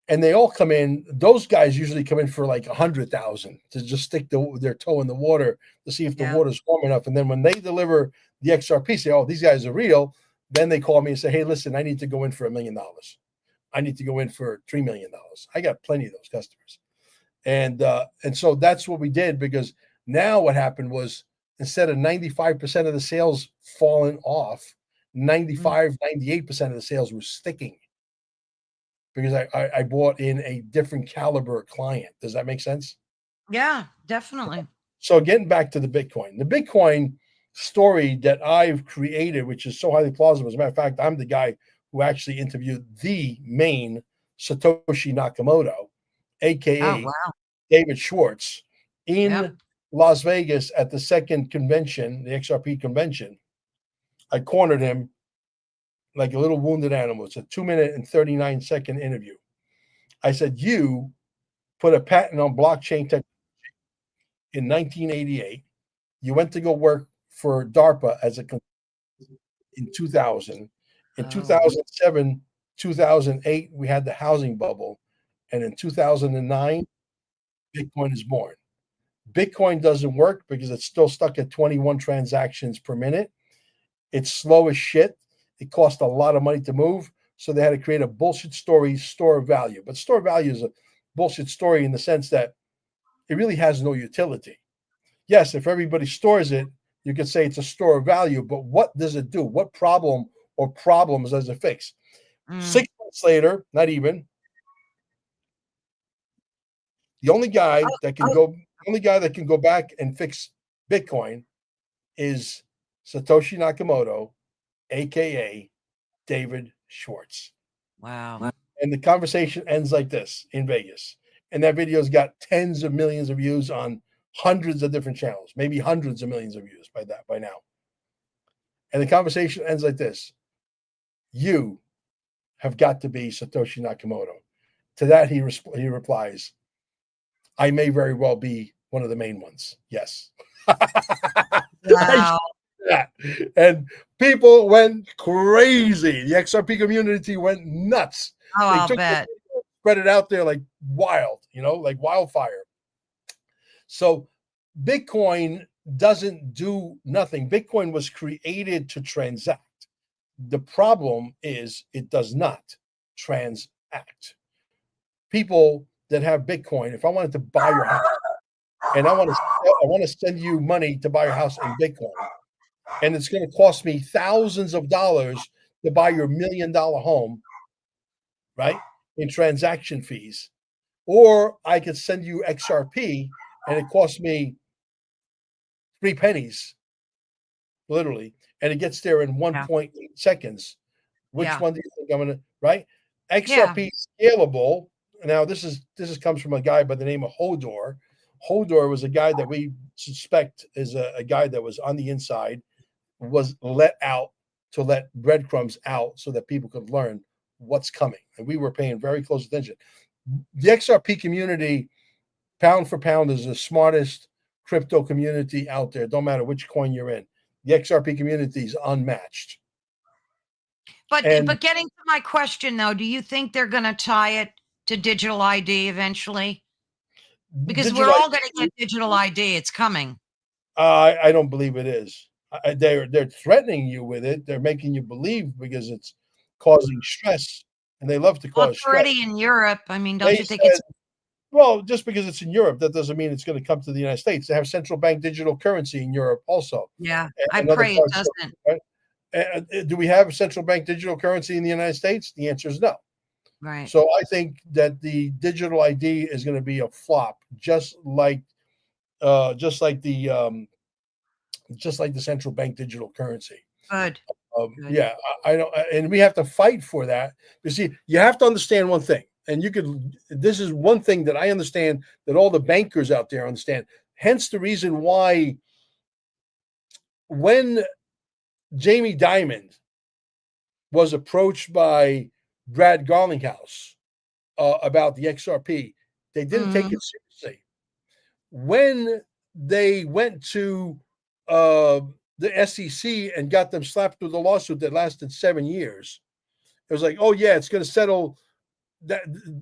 And they all come in. Those guys usually come in for like 100,000 to just stick their toe in the water to see if the Yeah. water's warm enough. And then when they deliver the XRP, say, "Oh, these guys are real." Then they call me and say, "Hey, listen, I need to go in for $1 million. I need to go in for $3 million." I got plenty of those customers, and so that's what we did because now what happened was instead of 95% of the sales falling off, Mm. 98% of the sales were sticking because I brought in a different caliber client. Does that make sense? Yeah, definitely. So getting back to the Bitcoin story that I've created, which is so highly plausible. As a matter of fact, I'm the guy who actually interviewed the main Satoshi Nakamoto, Oh, aka wow. David Schwartz, Yep. in Las Vegas at the second convention, the XRP convention. I cornered him like a little wounded animal. It's a 2 minute and 39-second interview. I said, "You put a patent on blockchain technology. in 1988. You went to go work for DARPA as a in 2000. In Oh, 2007, 2008, we had the housing bubble. And in 2009, Bitcoin is born. Bitcoin doesn't work because it's still stuck at 21 transactions per minute. It's slow as shit. It cost a lot of money to move. So they had to create a bullshit story, store of value. But store of value is a bullshit story in the sense that it really has no utility. Yes, if everybody stores it, you could say it's a store of value, but what does it do? What problem or problems does it fix? 6 months later, not even, the only guy that can go back and fix Bitcoin is Satoshi Nakamoto, aka David Schwartz. wow. And the conversation ends like this in Vegas. And that video's got tens of millions of views on hundreds of different channels, maybe hundreds of millions of views by now. And the conversation ends like this. You have got to be Satoshi Nakamoto. To that, he replies, I may very well be one of the main ones. Yes. Wow. And people went crazy. The XRP community went nuts. Oh, They I'll took bet. spread it out there like wild, like wildfire. So Bitcoin doesn't do nothing. Bitcoin was created to transact. The problem is it does not transact. People that have Bitcoin, if I wanted to buy your house and I want to send you money to buy your house in Bitcoin, and it's going to cost me thousands of dollars to buy your $1 million home, right? In transaction fees. Or I could send you XRP and it costs me 3 pennies, literally, and it gets there in 1.8 seconds. Which one do you think I'm going to, right? XRP scalable. Now, this comes from a guy by the name of Hodor. Hodor was a guy that we suspect is a guy that was on the inside, was let out to let breadcrumbs out so that people could learn what's coming. And we were paying very close attention. The XRP community, pound for pound, is the smartest crypto community out there. Don't matter which coin you're in. The XRP community is unmatched. But getting to my question, though, do you think they're going to tie it to digital ID eventually? Because we're all going to get digital ID. It's coming. I don't believe it is. They're threatening you with it. They're making you believe because it's causing stress, and they love to cause stress. Already in Europe. I mean, don't you think it's... Well, just because it's in Europe, that doesn't mean it's going to come to the United States. They have central bank digital currency in Europe also. Yeah, I pray it doesn't. Right? Do we have central bank digital currency in the United States? The answer is no. Right. So I think that the digital ID is going to be a flop, just like the central bank digital currency. Good. Yeah, I don't, and we have to fight for that. You see, you have to understand one thing, and this is one thing that I understand that all the bankers out there understand. Hence the reason why when Jamie Dimon was approached by Brad Garlinghouse about the XRP, they didn't take it seriously. When they went to the SEC and got them slapped with a lawsuit that lasted 7 years, it was like, oh yeah, it's going to settle. That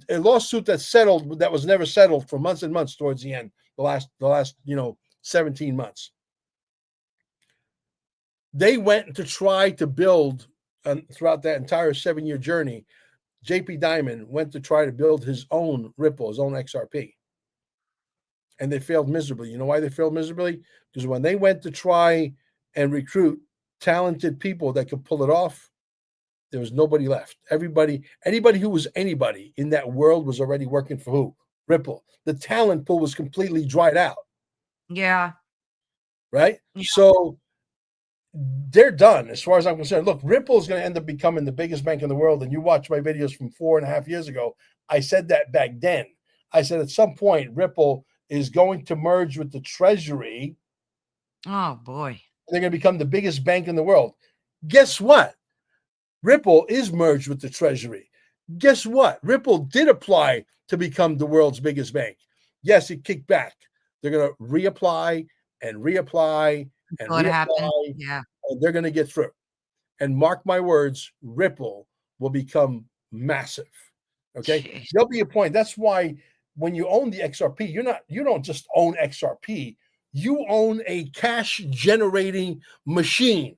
a lawsuit that settled that was never settled for months and months towards the end, the last 17 months. They went to try to build, throughout that entire 7-year journey, JP Dimon went to try to build his own Ripple, his own XRP. And they failed miserably. You know why they failed miserably? Because when they went to try and recruit talented people that could pull it off, there was nobody left. Anybody who was anybody in that world was already working for who? Ripple. The talent pool was completely dried out. Yeah. Right? Yeah. So they're done as far as I'm concerned. Look, Ripple is going to end up becoming the biggest bank in the world. And you watch my videos from 4.5 years ago. I said that back then. I said at some point, Ripple is going to merge with the Treasury. Oh, boy. They're going to become the biggest bank in the world. Guess what? Ripple is merged with the Treasury. Guess what? Ripple did apply to become the world's biggest bank. Yes, it kicked back. they're going to reapply and reapply and Until it happened. reapply, Yeah. and they're going to get through. And mark my words, Ripple will become massive. Okay. Jeez. There'll be a point. That's why when you own the XRP, you don't just own XRP, you own a cash generating machine.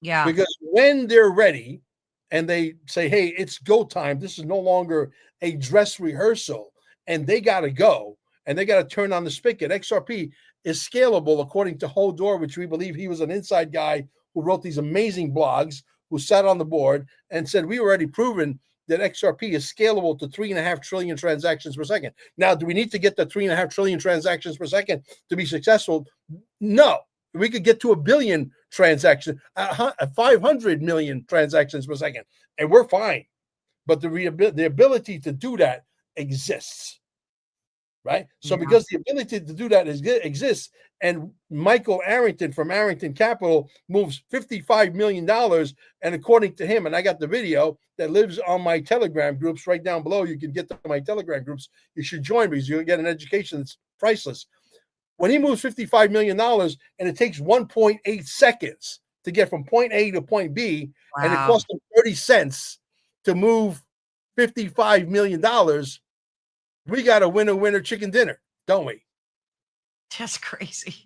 Yeah. Because when they're ready and they say, hey, it's go time, this is no longer a dress rehearsal, and they got to go and they got to turn on the spigot. XRP is scalable according to Hodor, which we believe he was an inside guy who wrote these amazing blogs, who sat on the board and said, we already proven that XRP is scalable to 3.5 trillion transactions per second. Now, do we need to get to 3.5 trillion transactions per second to be successful? No. We could get to 1 billion transactions, 500 million transactions per second, and we're fine. But the ability to do that exists, right? So because the ability to do that exists, and Michael Arrington from Arrington Capital moves $55 million, and according to him, and I got the video that lives on my Telegram groups right down below. You can get to my Telegram groups. You should join because you'll get an education that's priceless. When he moves $55 million and it takes 1.8 seconds to get from point A to point B, and it costs him 30 cents to move $55 million, we got a winner chicken dinner, don't we? That's crazy.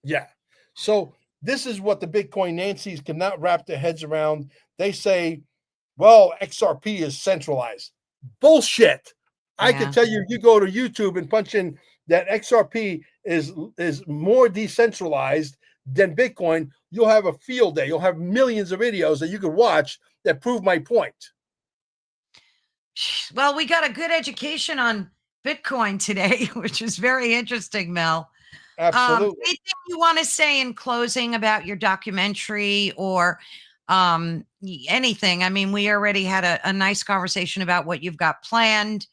Yeah. So this is what the Bitcoin Nancys cannot wrap their heads around. They say, well, XRP is centralized. Bullshit. I can tell you, you go to YouTube and punch in that XRP is more decentralized than Bitcoin, you'll have a field day. You'll have millions of videos that you can watch that prove my point. Well, we got a good education on Bitcoin today, which is very interesting, Mel. Absolutely. Anything you want to say in closing about your documentary or anything? I mean, we already had a nice conversation about what you've got planned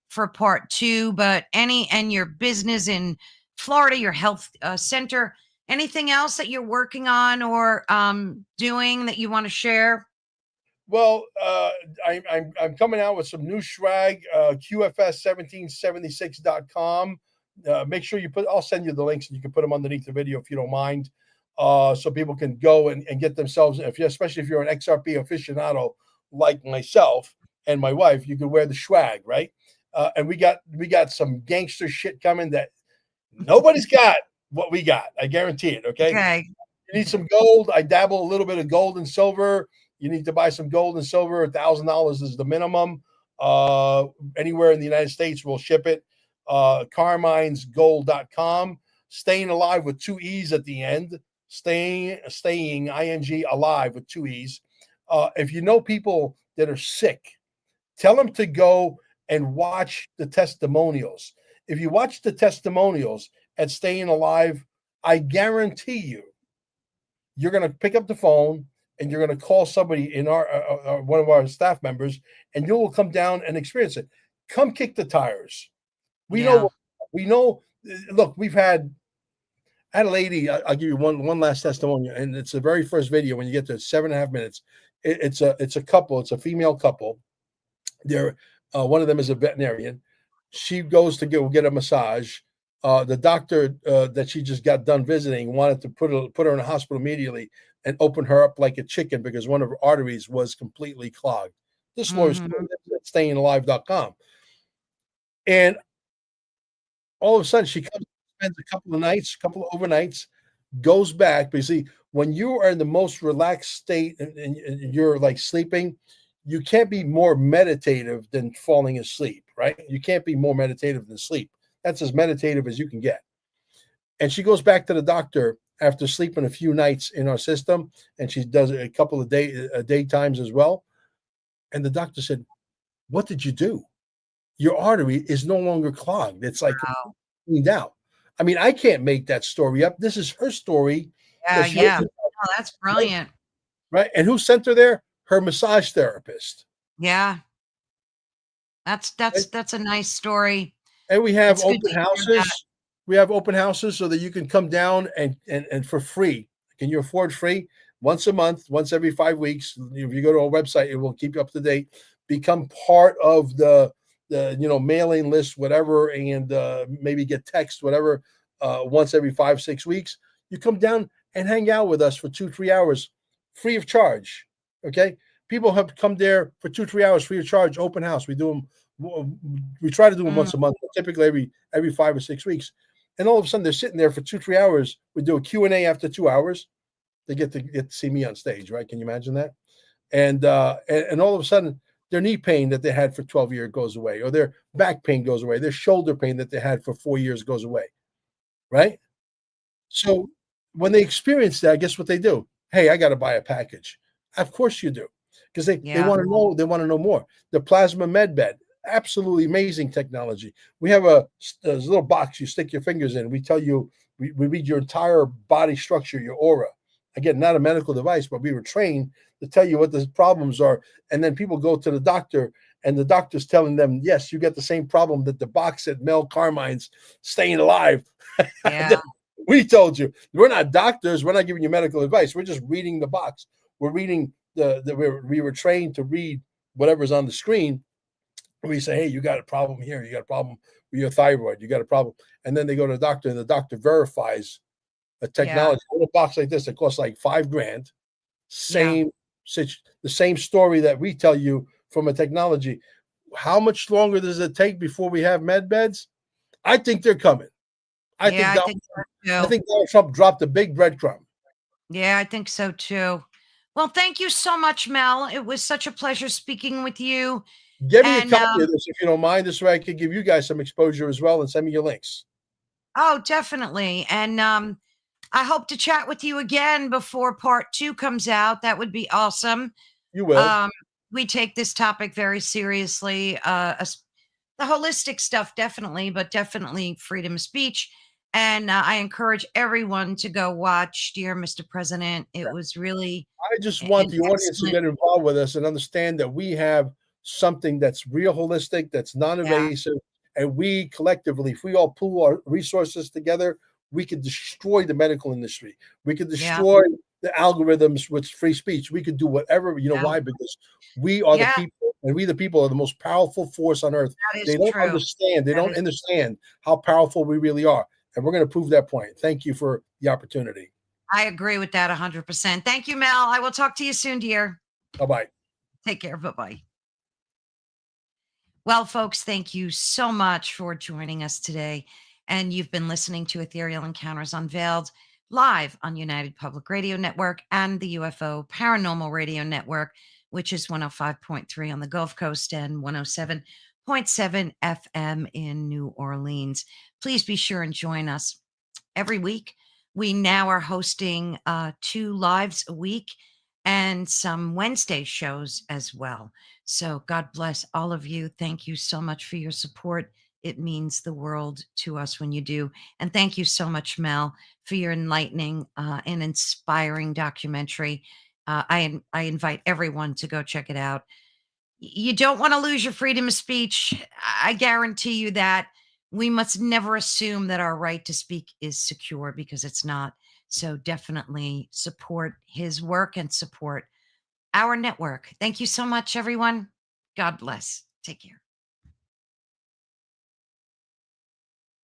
for part 2, but and your business in Florida, your health center, anything else that you're working on or doing that you want to share? Well, I'm coming out with some new swag, QFS1776.com. Make sure you I'll send you the links and you can put them underneath the video if you don't mind. So people can go and get themselves, especially if you're an XRP aficionado like myself and my wife, you can wear the swag, right? And we got some gangster shit coming that nobody's got what we got. I guarantee it. Okay. You need some gold. I dabble a little bit of gold and silver. You need to buy some gold and silver. $1,000 is the minimum. Anywhere in the United States, we'll ship it. Carminesgold.com. Staying alive with 2 E's at the end. Staying ing alive with 2 E's. If you know people that are sick, tell them to go and watch the testimonials. If you watch the testimonials at Staying Alive, I guarantee you're going to pick up the phone and you're going to call somebody in our one of our staff members, and you will come down and experience it. Come kick the tires. We know. Look, I had a lady. I'll give you one last testimonial, and it's the very first video. When you get to 7.5 minutes, it's a couple. It's a female couple. They're one of them is a veterinarian. She goes to get a massage. The doctor that she just got done visiting wanted to put her in a hospital immediately and open her up like a chicken because one of her arteries was completely clogged. This lawyer's at stayingalive.com. And all of a sudden she comes, spends a couple of overnights, goes back. But you see, when you are in the most relaxed state and you're like sleeping, you can't be more meditative than falling asleep, right? You can't be more meditative than sleep. That's as meditative as you can get. And she goes back to the doctor after sleeping a few nights in our system, and she does a couple of daytimes as well. And the doctor said, "What did you do? Your artery is no longer clogged. It's like cleaned out." I mean, I can't make that story up. This is her story. Yeah. Oh, that's brilliant. Right. And who sent her there? Her massage therapist. Yeah. That's a nice story. And we have open houses. We have open houses so that you can come down and for free. Can you afford free? Once a month, once every 5 weeks. If you go to our website, it will keep you up to date. Become part of the mailing list, whatever, and maybe get text, whatever. once every 5, 6 weeks. You come down and hang out with us for 2, 3 hours, free of charge. Okay, people have come there for 2, 3 hours free of charge. Open house. We do them. We try to do them Mm, once a month, typically every 5 or 6 weeks. And all of a sudden, they're sitting there for 2, 3 hours. We do a Q&A after 2 hours. They get to see me on stage, right? Can you imagine that? And all of a sudden, their knee pain that they had for 12 years goes away, or their back pain goes away, their shoulder pain that they had for 4 years goes away, right? So when they experience that, guess what they do? Hey, I got to buy a package. Of course you do, because they yeah. want to know, they want to know more. The plasma med bed, absolutely amazing technology. We have a little box you stick your fingers in. We tell you, we read your entire body structure, your aura. Again, not a medical device, but we were trained to tell you what the problems are. And then people go to the doctor, and the doctor's telling them, yes, you got the same problem that the box at Mel Carmine's Staying Alive. Yeah. We told you. We're not doctors. We're not giving you medical advice. We're just reading the box. We're reading we were trained to read whatever's on the screen. We say, hey, you got a problem here. You got a problem with your thyroid. You got a problem. And then they go to the doctor, and the doctor verifies a Yeah. technology. A box like this that costs like $5,000. Yeah. Same, the same story that we tell you from a technology. How much longer does it take before we have med beds? I think they're coming. I Yeah. think I think so I too. think Donald Trump dropped a big breadcrumb. Yeah, I think so too. Well, thank you so much, Mel. It was such a pleasure speaking with you. Give me a And copy of this if you don't mind. This way I could give you guys some exposure as well, and send me your links. oh, definitely. And I hope to chat with you again before part 2 comes out. That would be awesome. You will. Um, we take this topic very seriously. The holistic stuff, definitely, but definitely freedom of speech. And I encourage everyone to go watch Dear Mr. President. It was really I just want an the audience to excellent, get involved with us and understand that we have something that's real holistic, that's yeah, non-invasive, and we collectively, if we all pool our resources together, we could destroy the medical industry. We could yeah, destroy the algorithms with free speech. We could do whatever. You know yeah, why? Because we are the yeah, people, and we the people are the most powerful force on earth. that is They don't true. understand. They That don't is, understand how powerful we really are, and we're going to prove that point. Thank you for the opportunity. I agree with that 100%. Thank you, Mel. I will talk to you soon, dear. Bye bye. Take care. Bye bye. Well, folks, thank you so much for joining us today. And you've been listening to Ethereal Encounters Unveiled live on United Public Radio Network and the UFO Paranormal Radio Network, which is 105.3 on the Gulf Coast and 107.7 FM in New Orleans. Please be sure and join us every week. We now are hosting 2 lives a week and some Wednesday shows as well. So God bless all of you. Thank you so much for your support. It means the world to us when you do. And thank you so much, Mel, for your enlightening and inspiring documentary. I invite everyone to go check it out. You don't want to lose your freedom of speech. I guarantee you that. We must never assume that our right to speak is secure because it's not. So definitely support his work and support our network. Thank you so much, everyone. God bless. Take care.